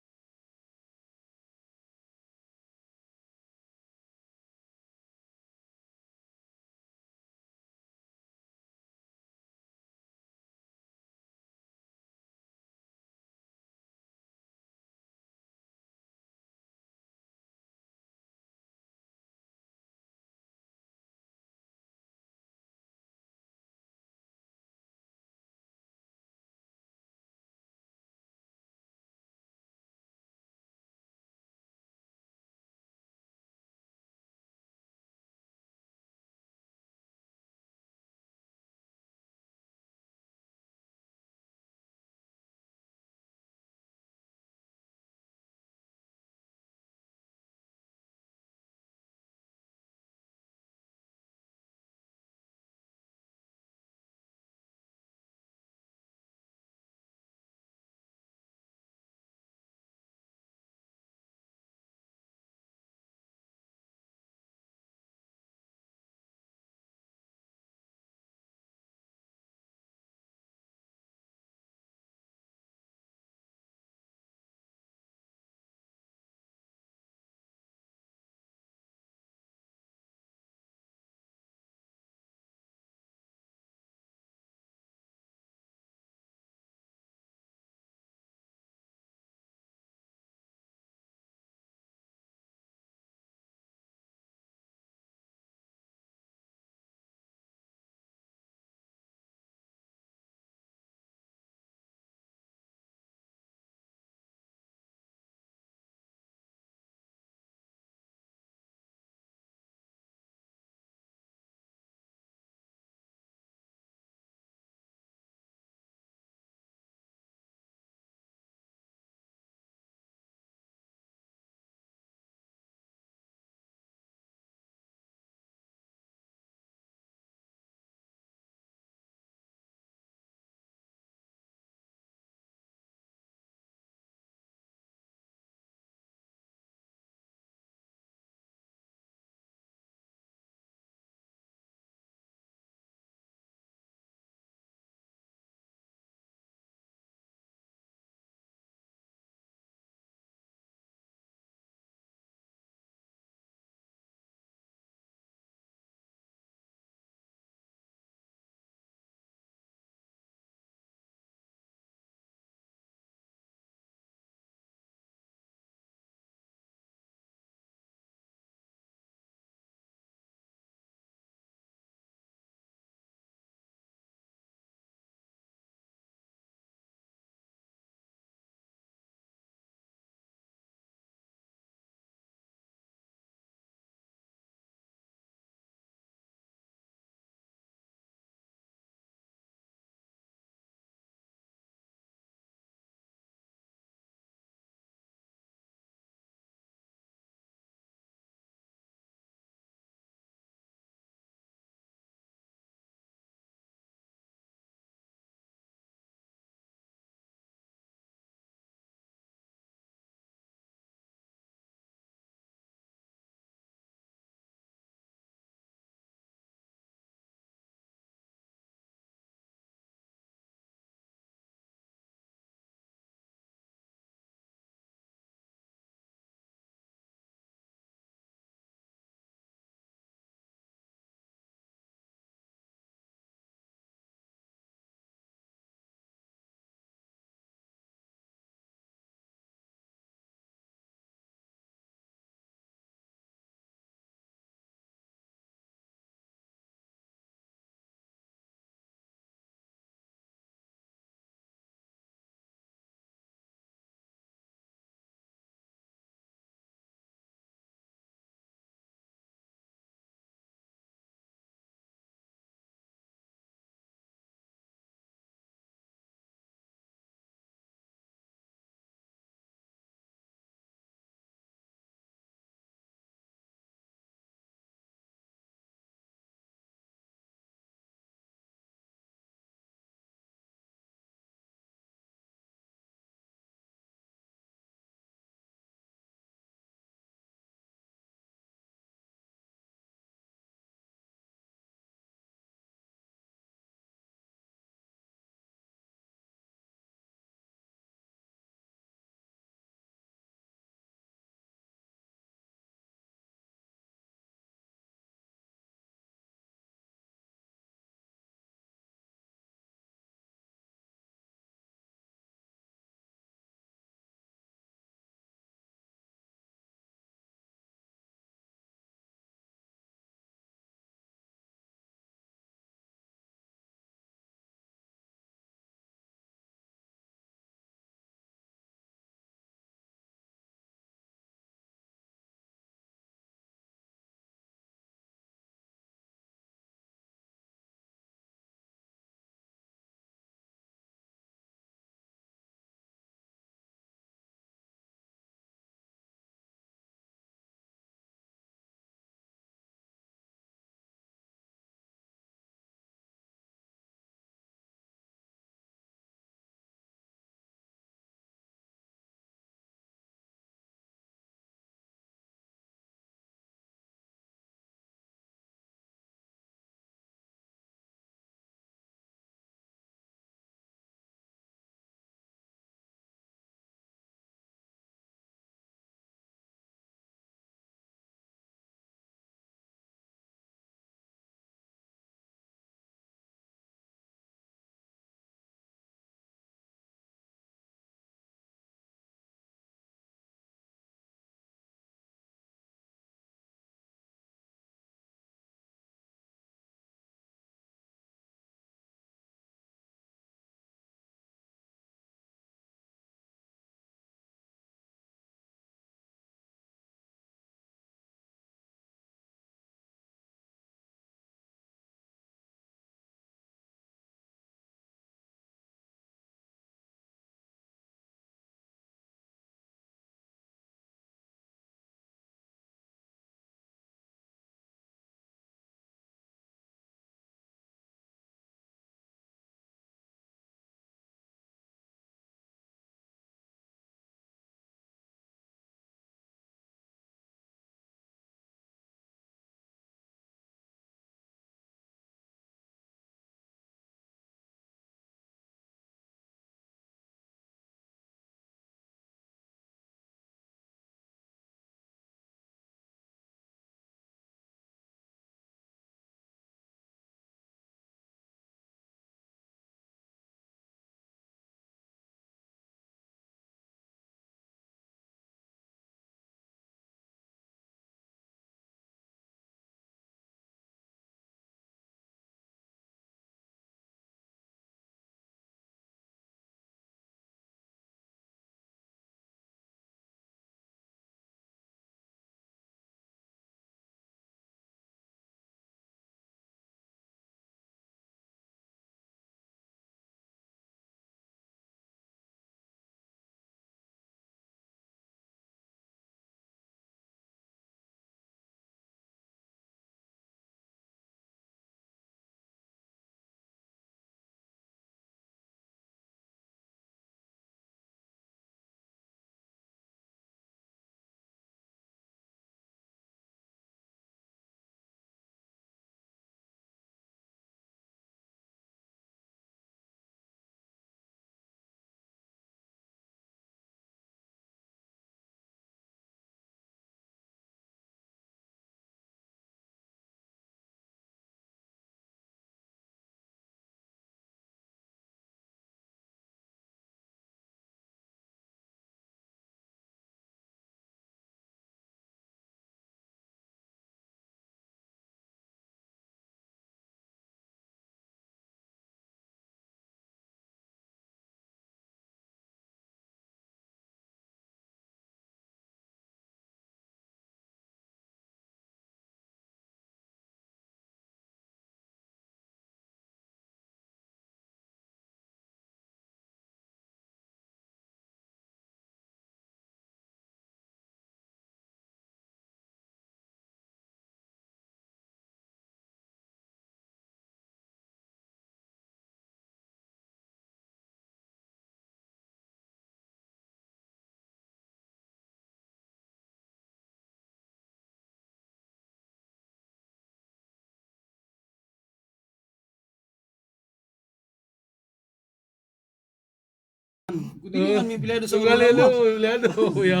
Kung hindi man may pilado sa Sugalelo, ulo mo. pilado. Ya.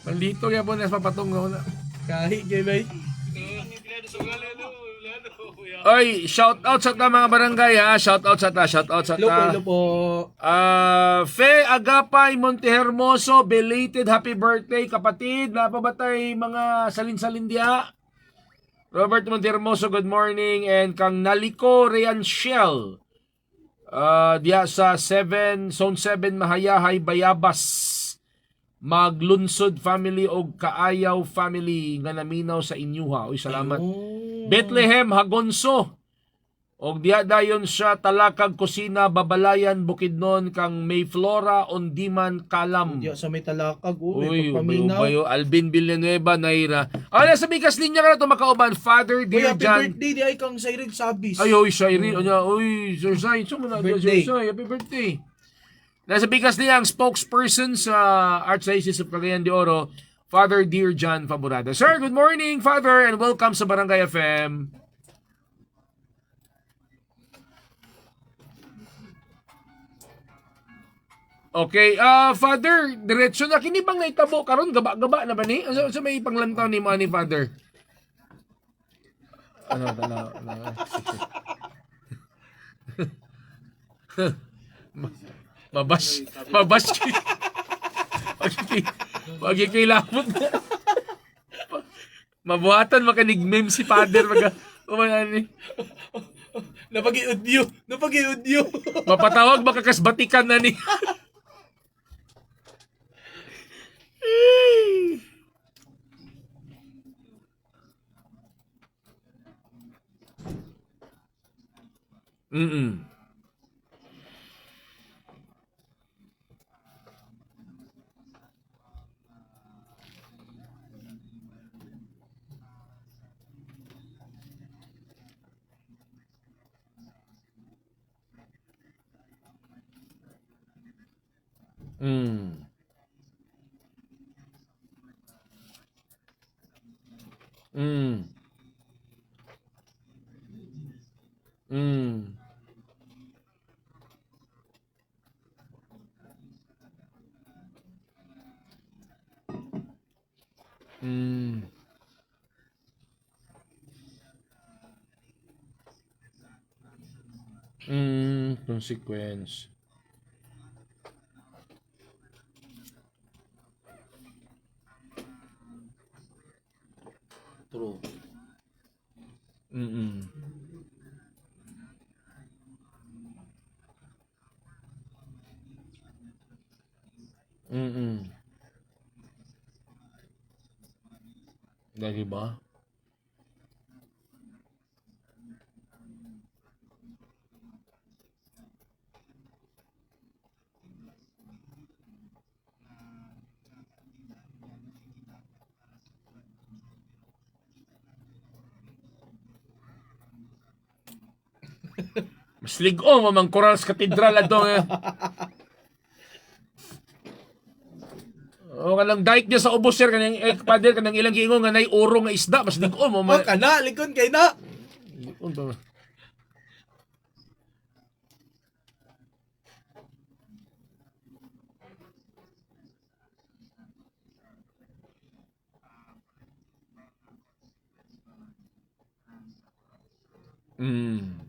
Pandito kaya po na papatong na. Kahit kay bay. Oy, shout out sa ta mga barangay ha. Shout out sa ta. Hello po. Fe Agapay Montehermoso, belated happy birthday kapatid. Napabatay mga salin-salin diha. Robert Montehermoso, good morning. And kang Naliko Rianchel. Diya sa Zone 7 Mahayahay Bayabas. Maglunsod family o Kaayaw family nga naminaw sa inyuha. Uy, salamat. Bethlehem Hagonso. Og diya dayon sa Talakag Kusina Babalayan Bukidnon kang Mayflora Ondiman Kalam. Diya sa may talakag. Uy, May pagpaminaw. bayo Alvin Villanueva Naira. Nasa bigas linya ka na ito makauban. Father, Uy, dear happy John. birthday di ay kang Siren Sabis. Ay, oy, Shireen. Uy, Sir Sai. Saan mo na? Birthday. Sir Sai, happy birthday. Nasa bigas niya ang spokesperson sa Archdiocese of Cagayan de Oro, Father Dear John Faborada. Sir, good morning, Father, and welcome sa Barangay FM. Okay, Father, diretso na kini bang naitabo karon gaba-gaba na ba ni? So may panglantaw ni mo ni Father. Ano. Mabas. Pagkikilapot na. Mabuhatan makanig-meme si Father. Umanani. Napag-i-audio. Mapatawag makakasbatikan na ni. Mm-mm. Mm. Mm. Mm. Mm. Consequence. True. Mm. Mm. Dahil ba? Mas ligo mamang Corals Cathedral ato nga. O kanang daik niya sa ubos sir kanang pader kanang ilang giingon nga nay uro nga isda mas ligo mo Oh, kana, likon kay na. Mm.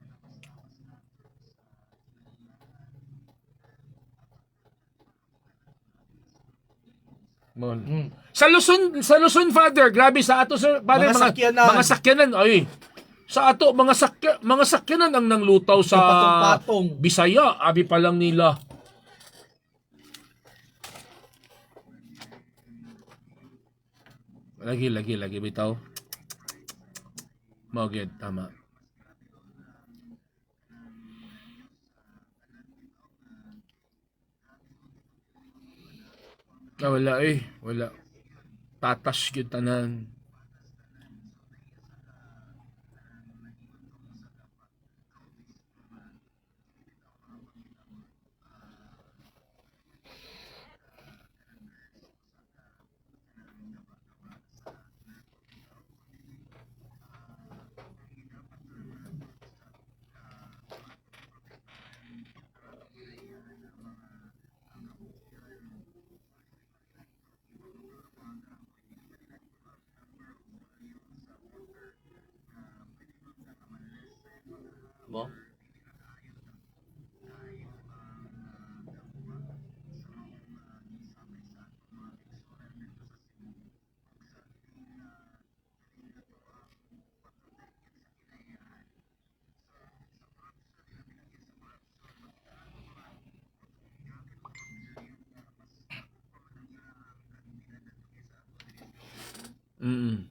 Sa Luzon Father, grabe sa ato sir, Father, Mga sakyanan. mga sakyanan ay sa ato mga sakyanan ang nanglutaw sa Patong-patong. Bisaya, abi pa lang nila. Lagi bitaw. Moged tama. Wala. Tatas gyud tanan. Mo? Mm.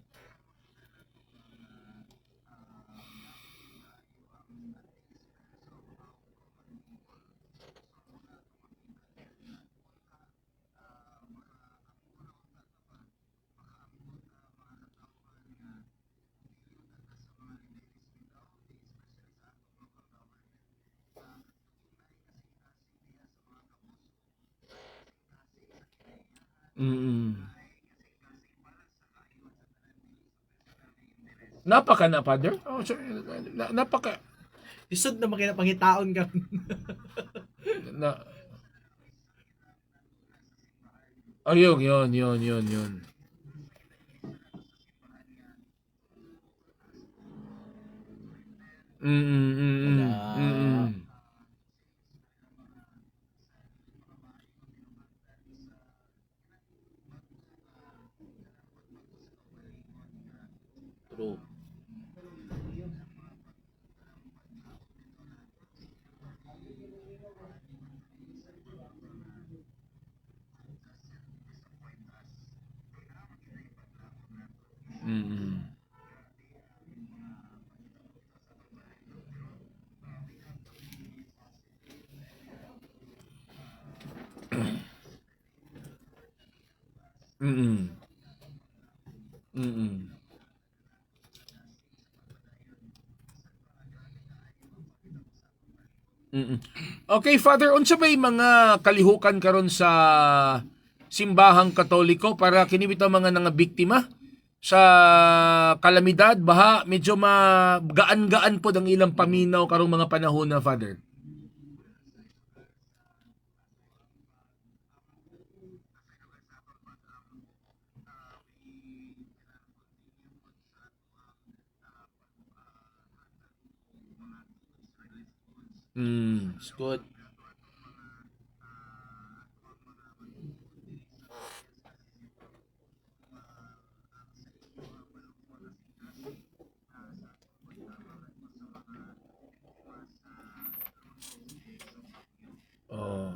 Mm. Napaka na, Father? Oh, sorry. Napaka Isod na makinapangitaon ka. na Oh, yun. Wala. True. Mm. Mm. Mm. Mm. Okay, Father, unsa bay mga kalihukan karon sa simbahang Katoliko para kini bitaw mga nga biktima sa kalamidad, baha, medyo gaan-gaan po ang ilang paminaw karong mga panahon na, Father. Mm. It's good. Oh.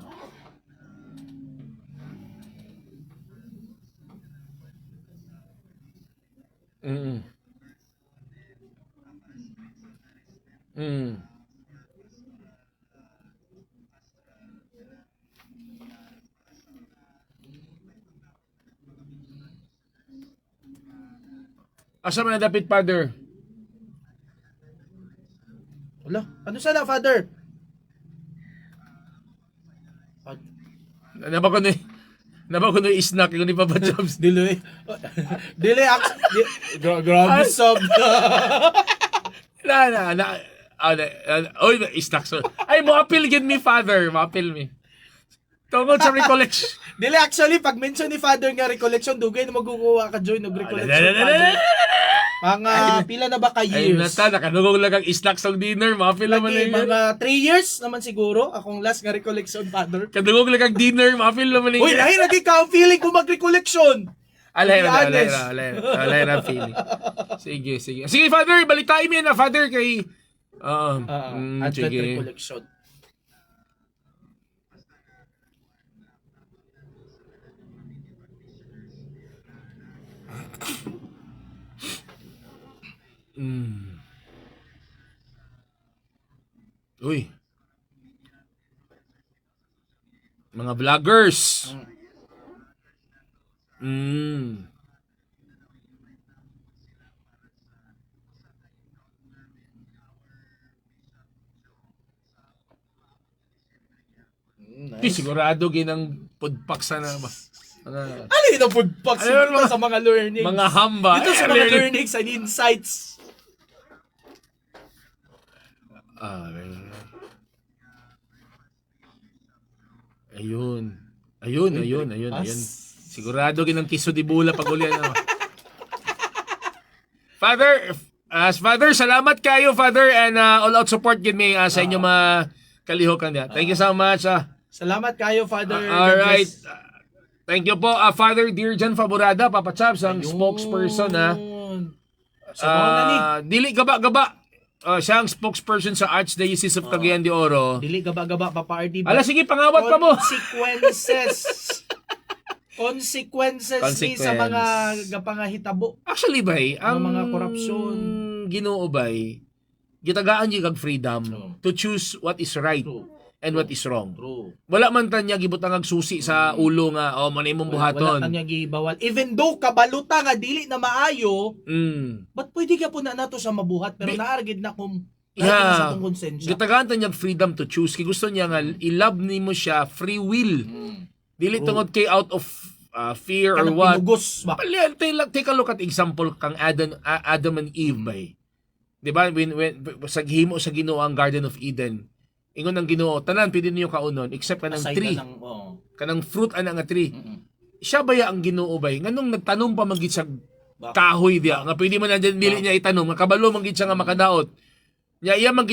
Mm. Mm. Asa man na dapit, Father? Wala. Ano sana, Father? Nabako ni snack ko ni Papa Jobs. Dili. Dili. Grabe sub. Oy, snack so. Ay, mo appeal gid mi, Father. Mo appeal mi. Tungod sa recollection. Dili, actually, pag mention ni Father nga recollection, dugay na magukuha ka join og recollection, Father. Mga pila na ba ka Ay, years? nata, nakadungog lang ang snack sa dinner. Mo appeal naman Lagi, yun. mga 3 years naman siguro. Akong last nga recollection, Father. Kadungog lang ang dinner. Mo appeal naman yun. Uy, lahi lagi ka ang feeling ko mag-recollection. Alay To be honest. na feeling. Sige. Sige, Father, balitain mo yan na, Father, kay... Advent sige. recollection. Uy. Mga vloggers. Di Nice. sigurado ginang pudpaksa na ba? Mga Ano yun ang food packs Ano dito mga- sa mga learnings? mga hamba. Dito sa Ay, mga learning. learnings and insights. Ayun. Sigurado ginang kiso di bula pag uli ano. Father, As Father, salamat kayo, Father, and all out support gid me sa inyong mga kalihukan niya. Thank you so much. Salamat kayo, Father. All God right. bless. Thank you po, Father Dirjan Favorada, Papa Chaps, ang spokesperson So, na ni. Dili gaba-gaba. Siya ang spokesperson sa Archdiocese of Cagayan de Oro. Dili gaba-gaba, Papa RD. Ala, sige, pangawat pa mo. Consequences ni sa mga gapangahitabo. Actually, bay, ang mga korupsyon. Ginoo, bay, gitagaan niyo kag freedom to choose what is right True. and what is wrong. True. Wala man tanya gibutang ag susi sa ulo nga manay mong buhaton. Wala tanya gibawal. Even though kabaluta nga dili na maayo, but pwede ka po na nato sa mabuhat pero naargid na kung sa tong konsensya. Gitagaan tanya freedom to choose. Kay gusto niya nga i-love nimo siya free will. Dili tungod kay out of fear or what. Pinugos ba? Take a look at example kang Adam and Eve bay. 'Di ba when sa gihimo sa Ginoo ang Garden of Eden. Ingon ang Ginoo, tanan pwede niyo kaunon except kanang tree. Kanang fruit ana nga tree. Siya baya ang Ginoo bay nganong nagtanom pa magid sa kahoy diya nga pwede man nandiyan dili niya itanom nga kabalo man gid siya nga makadaot. Iya man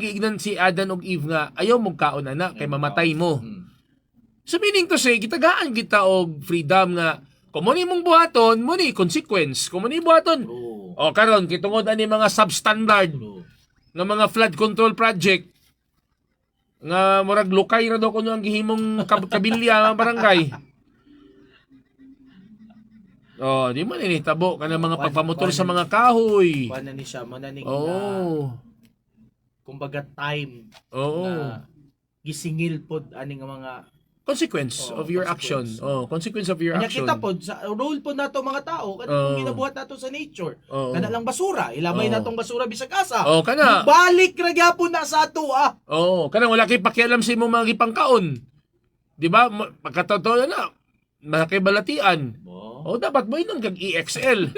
giignan si Adam ug Eve nga ayaw mong kaon ana kay mamatay mo. So meaning to say, gitagaan kita og freedom nga kung muni mong buhaton, muni consequence. Kung muni buhaton, karon kitungod ani mga substandard nga mga flood control project nga murag lukay ra daw kuno ang gihimong kabilya nga barangay. Di man ini tabo kana mga pagpamotor sa mga kahoy. Kuan na ni siya, mananig kumbaga time na gisingil pod ani nga mga consequence of your action. Consequence of your kanya action. kita pod sa role pod nato mga tao kanang ginabuhat nato sa nature. Kana lang basura, ilabay natong basura bisag asa. Kana. Balik ra gyapon na sa ato Kana wala kay pakialam sa imong mga gipangkaon. Di ba? Pagkatotoo na makakibalatian. Dapat mo inong kag EXL.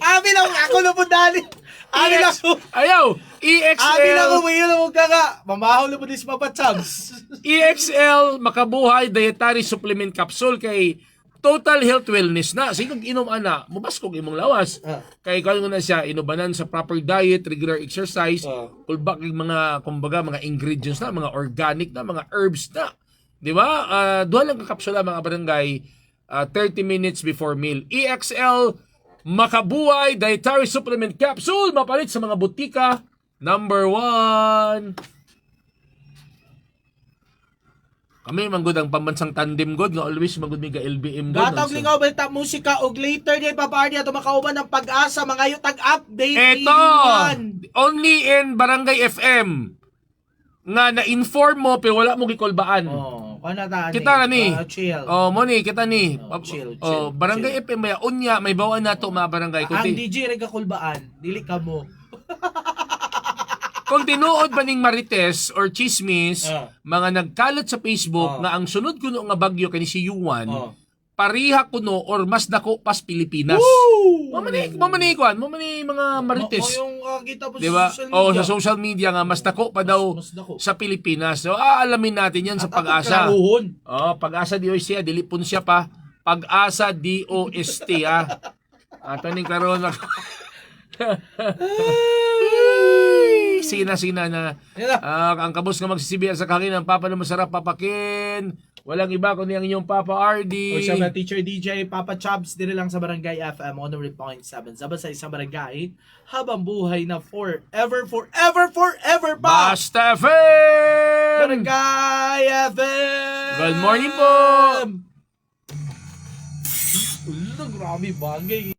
Abi lang ako na po dali. Abi lang ko. Ayaw. EXL. Abi lang ko mayon mo kaga. Mamahol na po dis Papa Chubs. EXL makabuhay dietary supplement capsule kay total health wellness na. Sige kung inom ana, mubaskog imong lawas. Kay kung na siya inubanan sa proper diet, regular exercise, kulbak ng mga kumbaga mga ingredients na, mga organic na, mga herbs na. Di ba? Duha lang ka kapsula mga barangay 30 minutes before meal. EXL Makabuhay Dietary Supplement Capsule mapalit sa mga butika. Number 1. Kami manggod ang pambansang tandem god nga always manggod mi ga LBM god. Gatawag lingaw balita musika og later day paparty ato makauban ng pag-asa mga yutag update. Eto, only in Barangay FM nga na-inform mo pero wala mo gikolbaan. Kita ni. Chill. Mo ni kita ni. Chill. Barangay FM maya unya may bawaan nato mga barangay Ang DJ rega kulbaan, dili ka mo. Kung tinuod ba ning marites or chismis, mga nagkalat sa Facebook nga ang sunod kuno nga bagyo kani si Yuan, pariha kuno or mas dako pas Pilipinas. Mamani mga marites. Yung kita po diba? sa social media. Sa social media nga mas dako pa daw sa Pilipinas. So aalamin natin yan sa Pag-asa. Pag-asa DOST, dili pun siya pa. Pag-asa DOST Ato ning karon sina na ang kabos nga magsisibihan sa kakin ang Papa na masarap papakin. Walang iba kundi ang inyong Papa RD. O siya na Teacher DJ Papa Chubs dire lang sa Barangay FM 100.7 sabay sa isang barangay habang buhay na forever pa. Basta FM! Barangay FM! Good morning po! Grabe bagay.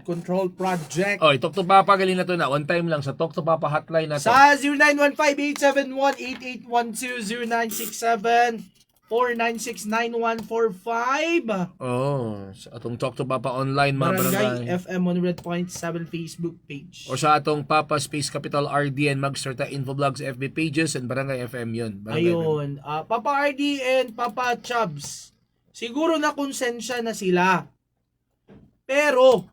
Flood Control Project. Oy, Talk to Papa galing na to na. One time lang sa Talk to Papa hotline na to. Sa 0915-871-8812-0967 496-9145 Oh, sa atong Talk to Papa online mga Barangay barangay. FM 100.7 Facebook page. O sa atong Papa Space Capital RD and Magsterta Infoblogs FB pages and Barangay FM yun. Barangay FM. Ayun, Papa RD and Papa Chubbs, siguro na konsensya na sila. Pero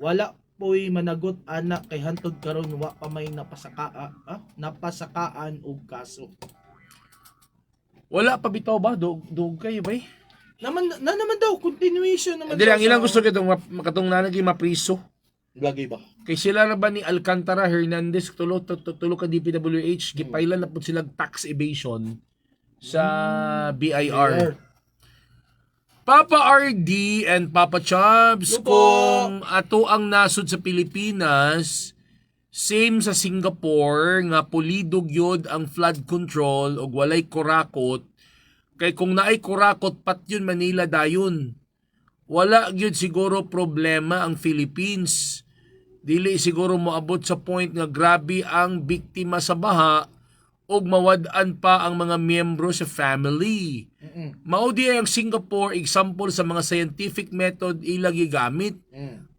wala po'y managot anak kay hantod karon wa pa may napasakaan og kaso. Wala pa bitaw ba? Dug kayo ba eh? Naman daw continuation naman. Dili, daw ang ilang sa- gusto katong nanagi mapriso. Lagi ba? Kay sila na ba ni Alcantara Hernandez tulo ka DPWH gipailan na pud sila tax evasion sa BIR. Papa RD and Papa Chubbs, Lupo. kung ato ang nasod sa Pilipinas, same sa Singapore nga pulidog yod ang flood control ug walay kurakot, kay kung naay kurakot pat yun Manila dayon. Wala gyud siguro problema ang Philippines. Dili siguro moabot sa point nga grabe ang biktima sa baha ug mawad-an pa ang mga miyembro sa family. Mao di ang Singapore example sa mga scientific method ila gigamit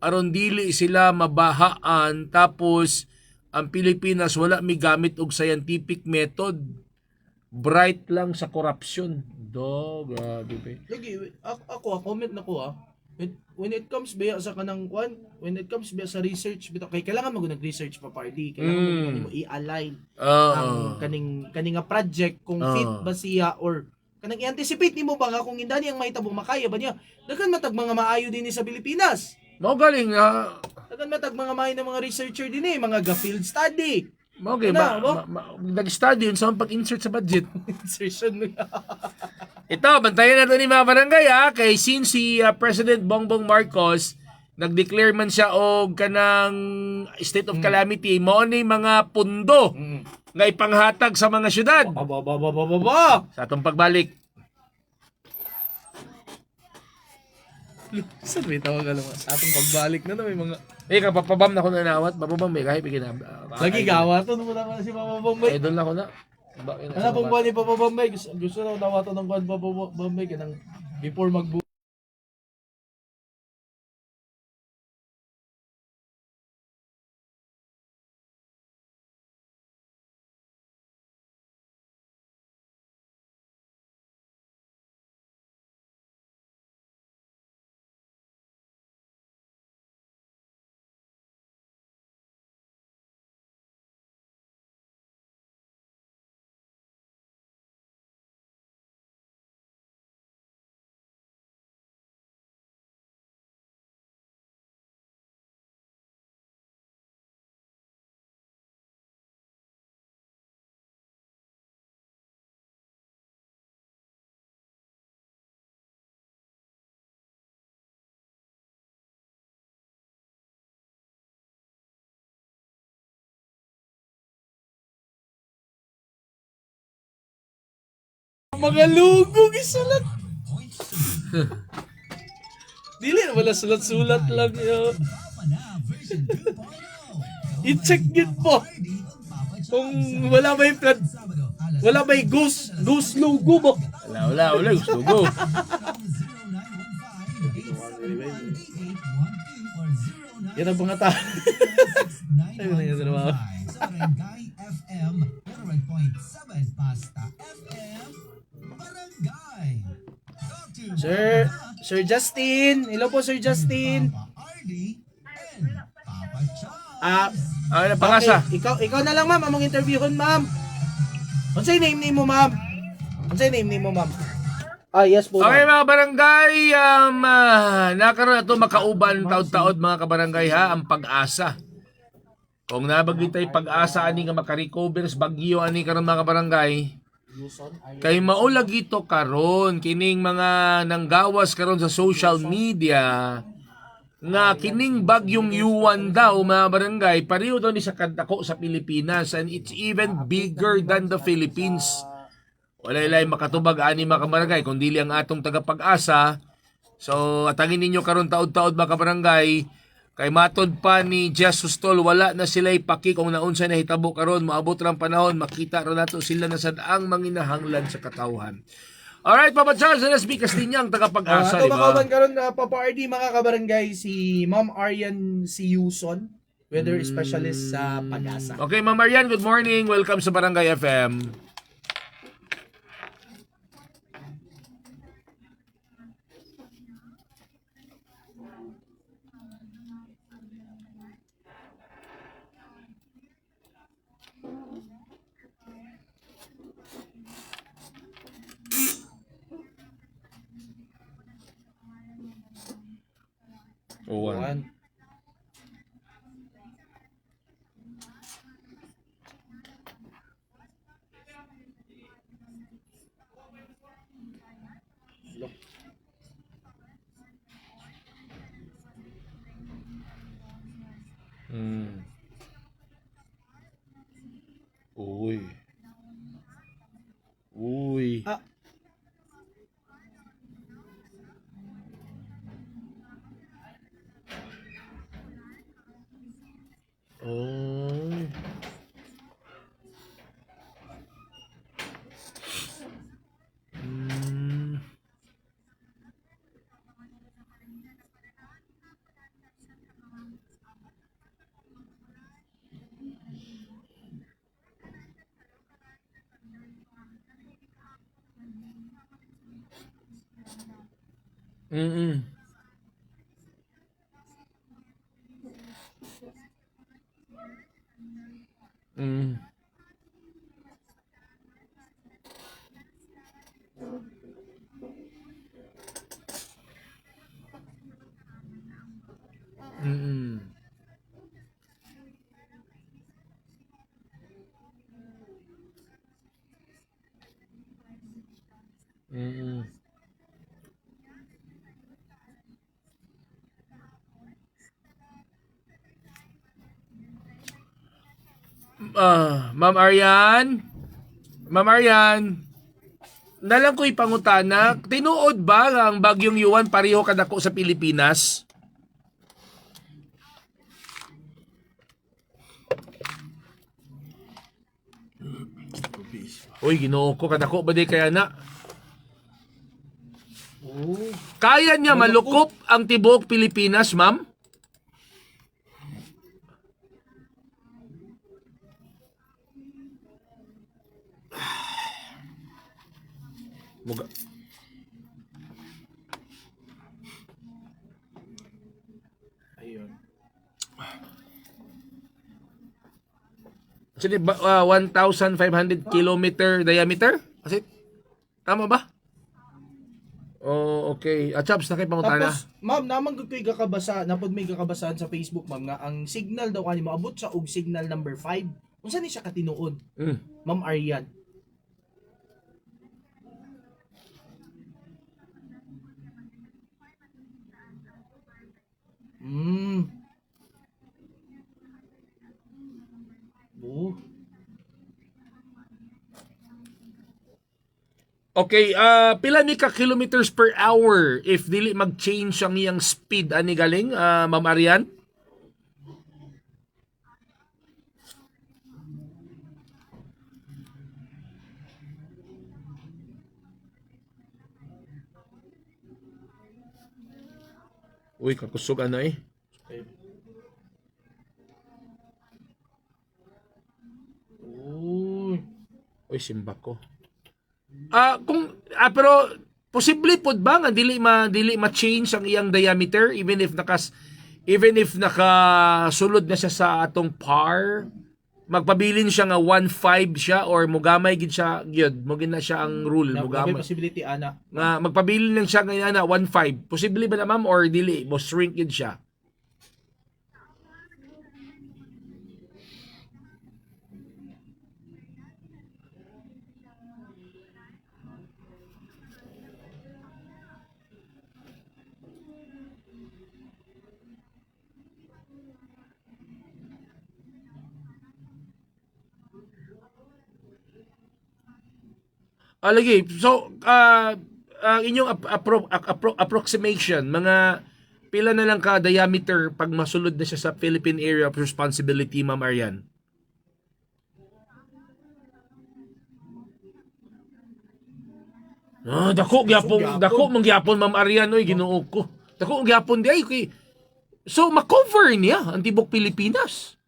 aron dili sila mabahaan, tapos ang Pilipinas wala mi gamit og scientific method, bright lang sa corruption. Grabe ba. Lagi ako comment na ko when it comes ba sa kanang kwan, when it comes ba sa research bitaw kay kailangan mo nag-research pa party, kailangan mo i-align ang kaning nga project kung fit ba siya or kanang i-anticipate nimo ba nga kung indani ang mahitabo makaya ba niya. Daghan matag mga maayo din sa Pilipinas. Mao galing nga Daghan matag mga maayo na mga researcher din mga ga-field study. mao gay Ano, nag-study yun sa pag-insert sa budget. Insertion mo. Ito, bantayan natin ni mga barangay kay since si President Bongbong Marcos nag-declare man siya og kanang state of calamity, mao ni mga pundo nga ipanghatag sa mga syudad Ba. sa atong pagbalik. Saan may tawag alam sa atong pagbalik na may mga Kapapabam na ko na nawat, bababam may kahit pikinab. lagi gawa to nung na si Papa Bombay. Idol na ko na. Ano pong buwan ni Papa Bombay? Gusto na dawato ng kwan Papa Bombay kanang before magbu mga lugog isulat. Dili na wala sulat-sulat lang yo. I-check yun po. Kung wala may flood, wala may ghost logo mo. Wala, gusto ko. Yan ang mga tao. Ayun na yung trabaho. Sa Barangay FM 100.7 Pasta FM Barangay. Talk to Sir Justin. Hello po, Sir Justin. Papa RD and Papa Chubbs. Ano pangasa? Okay, ikaw na lang ma'am, among interviewon ma'am. Unsay name nimo ma'am? Unsay name nimo ma'am? Yes po. Okay Ma'am. mga barangay, nakaroon na ito makauban taod-taod mga kabarangay ang pag-asa. Kung nabagitay pag-asa ani nga makarecover sa bagyo ani karon mga kabarangay, kay maulag ito karon kining mga nanggawas karon sa social media nga kining bagyong Yuan daw mga barangay pareho daw ni sa kadako sa Pilipinas, and it's even bigger than the Philippines. Walay makatubag ani mga kabarangay kung dili ang atong tagapag-asa So, atangin ninyo karon taod-taod mga kabarangay, kay matod pa ni Jesus Tol, wala na sila ipaki kung naunsa na hitabo karon, maabot lang panahon, makita ra nato sila na sad ang manginahanglan sa katawhan. Alright, Papa Charles, let's be Kastinyang tagapag-asa, Ito di ba? makawan karon na Papa RD mga kabarangay, si Ma'am Arian Siuson, weather specialist sa Pag-asa. Okay, Ma'am Marian, good morning. Welcome sa Barangay FM. One. Uy. Uy. Ah. Oh. Mm-mm. Mm. Mm-mm. Mm-mm. Ma'am Arian? Ma'am Arian? Nalang ko ipangutana, tinuod ba nga ang bagyong Yuan pareho kadako sa Pilipinas? Uy, Ginoo ko, kadako ba di kaya na? Oh. Kaya niya malukop ang tibuok Pilipinas, ma'am? Muga. Ayun. Actually, 1,500 kilometer diameter? Kasi, tama ba? Oh, okay. Chaps, na kayo pangutana. Tapos, ma'am, naman ko'y kakabasa, napod may kakabasaan sa Facebook, ma'am, nga ang signal daw kanimo abot sa og signal number 5. Unsa ni siya katinuod? Ma'am Arian. Oh. Okay, pila ni ka kilometers per hour if dili mag-change ang iyang speed ani galing, Ma'am Arian? Uy, kakusog ano eh. Uy, simba ko. Pero posible pod ba nga dili ma-change ang iyang diameter even if nakasulod na siya sa atong par, magpabilin siya nga 1.5 siya or mugamay gid siya gyud mo gina siya ang rule May mugamay possibility ana. nga magpabilin lang siya nga na 1.5. Posible ba na ma'am or dili mo shrink gid siya? Lagi. So, inyong approximation, mga pila na lang ka diameter pag masulod na siya sa Philippine Area of Responsibility, Ma'am Arian? Dako man gyapon, Ma'am Arian, oy, Ginoo ko. Dako man gyapon di ay kay. So ma-cover niya ang tibok Pilipinas.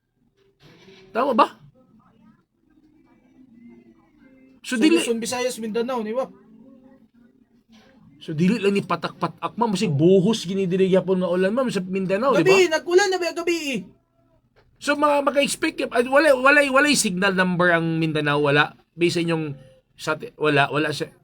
Tama ba? So dili Luzon, Visayas, Mindanao, di ba? So dili lang ni patak-patak, ma'am, kasi buhos gini diri gyapon nga ulan, ma'am, sa Mindanao, di ba? Gabi, nag-ulan na ba gabi? So maka-expect walay signal number ang Mindanao, wala. Based sa inyong wala siya.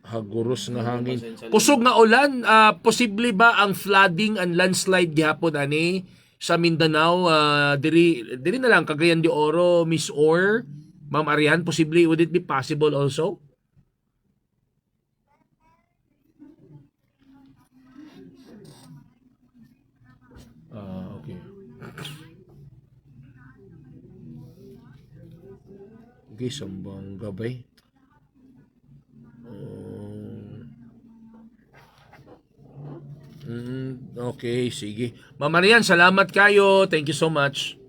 Haguros nga hangin. Kusog nga ulan, posible ba ang flooding and landslide gihapon ani sa Mindanao? Diri na lang Cagayan de Oro, Miss Or, Ma'am Arian, posible, would it be possible also? Okay. Okay, sambang gabay. Okay, sige. Ma'am Arian, salamat kayo. Thank you so much.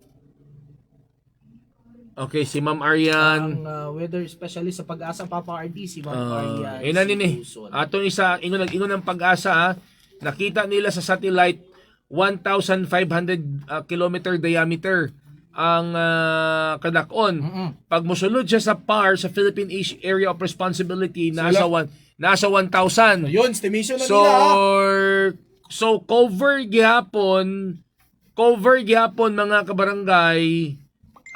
Okay, si Ma'am Arian. Ang weather specialist sa Pag-asa, Papa RD, si Ma'am Arian. Ina nini. Luzon. Atong isa, ingon ng Pag-asa, ha? Nakita nila sa satellite 1,500 kilometer diameter ang kadakon. Pag musulod siya sa PAR, sa Philippine Area of Responsibility, nasa 1,000. Yun, estimation na nila. So cover gihapon mga kabarangay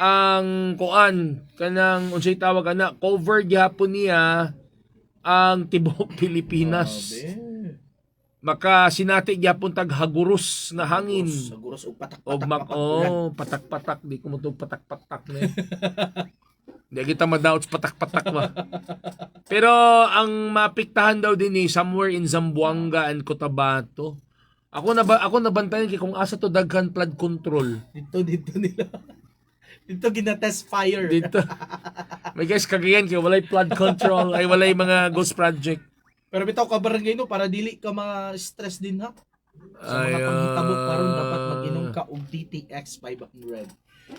ang kuan kanang unsay tawag ana, cover gihapon niya ang tibok Pilipinas. Maka sinati gyapon tag haguros nga hangin. Haguros og patak-patak. Patak-patak, di ko mo to patak-patak na. Di kita madaot patak-patak ba. Pero ang mapiktahan daw din somewhere in Zamboanga and Cotabato. Ako nabantayan kay kung asa to daghan flood control. Dito nila. Dito gina-test fire. Dito. May guys Cagayan kay walay flood control, ay walay mga ghost project. Pero bitaw ka barangay no, para dili ka ma-stress din ha. Sa mga panghitabo karon dapat mag-inom ka og DTX 500.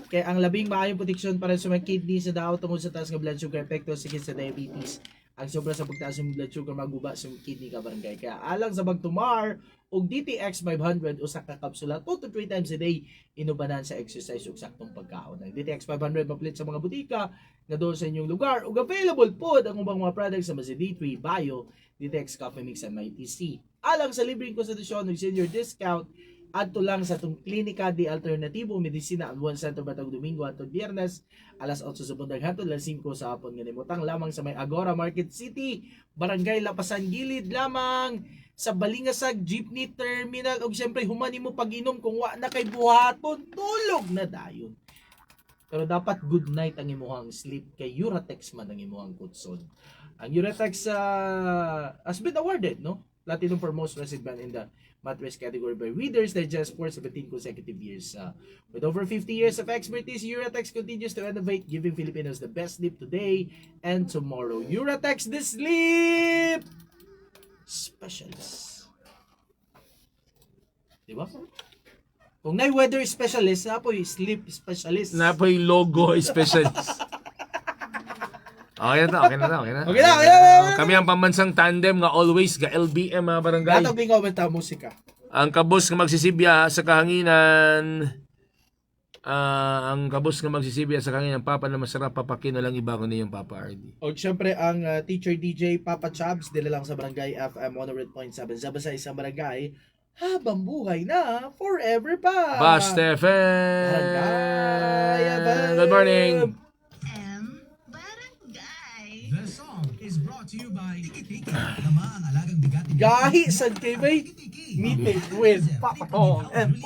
Kaya ang labing maayong proteksyon para sa mga kidney sa daot tungod sa taas nga blood sugar epekto sakit sa diabetes. Ang sobra sa pagtaas ng blood sugar maguba sa kidney ka barangay. Kaya alang sa bagtumar og DTX 500 usa ka kapsula 2 to 3 times a day inubanan sa exercise ug saktong pagkaon. Ang DTX 500 mapalit sa mga butika nga doon sa inyong lugar ug available pod ang ubang mga products sa D3 Bio, DTX Coffee Mix and MyTC. Alang sa libreng konsultasyon ug senior discount adto lang sa itong Klinika de Alternativo Medicina ang Buwan Center batang Domingo at Biyernes alas 8 sa bundag hangtod alas 5 sa hapon nga nimutang lamang sa may Agora Market City, Barangay Lapasan Gilid lamang sa Balingasag Jeepney Terminal ug siyempre human nimo pag-inom kung wa na kay buhaton tulog na dayon. Pero dapat good night ang imuhang sleep kay Uratex man ang imuhang kutson. Ang Uratex has been awarded, no? Platinum for most trusted brand in the mattress category by Reader's Digest for 17 consecutive years. With over 50 years of expertise, Uratex continues to innovate, giving Filipinos the best sleep today and tomorrow. Uratex, the sleep specialist. Diba? Kung na weather specialist, na po yung sleep specialist. Na po yung logo specialist. Okay na. Kami ang pambansang tandem nga always ga LBM mga barangay. Dato bingaw benta musika. Ang kabos nga magsisibya sa kahanginan. Ang kabos nga magsisibya sa kahanginan papa na masarap papakin lang iba ko niyong Papa RD. O syempre ang teacher DJ Papa Chabs dila lang sa Barangay FM 100.7 sa isang barangay habang buhay na forever pa. Bas Stephen. Barangay FM. Good morning. The song is brought to you by Tiki Tiki. Lamang alagang bigat. Gahi sa TV. Meeting with Papa Tong and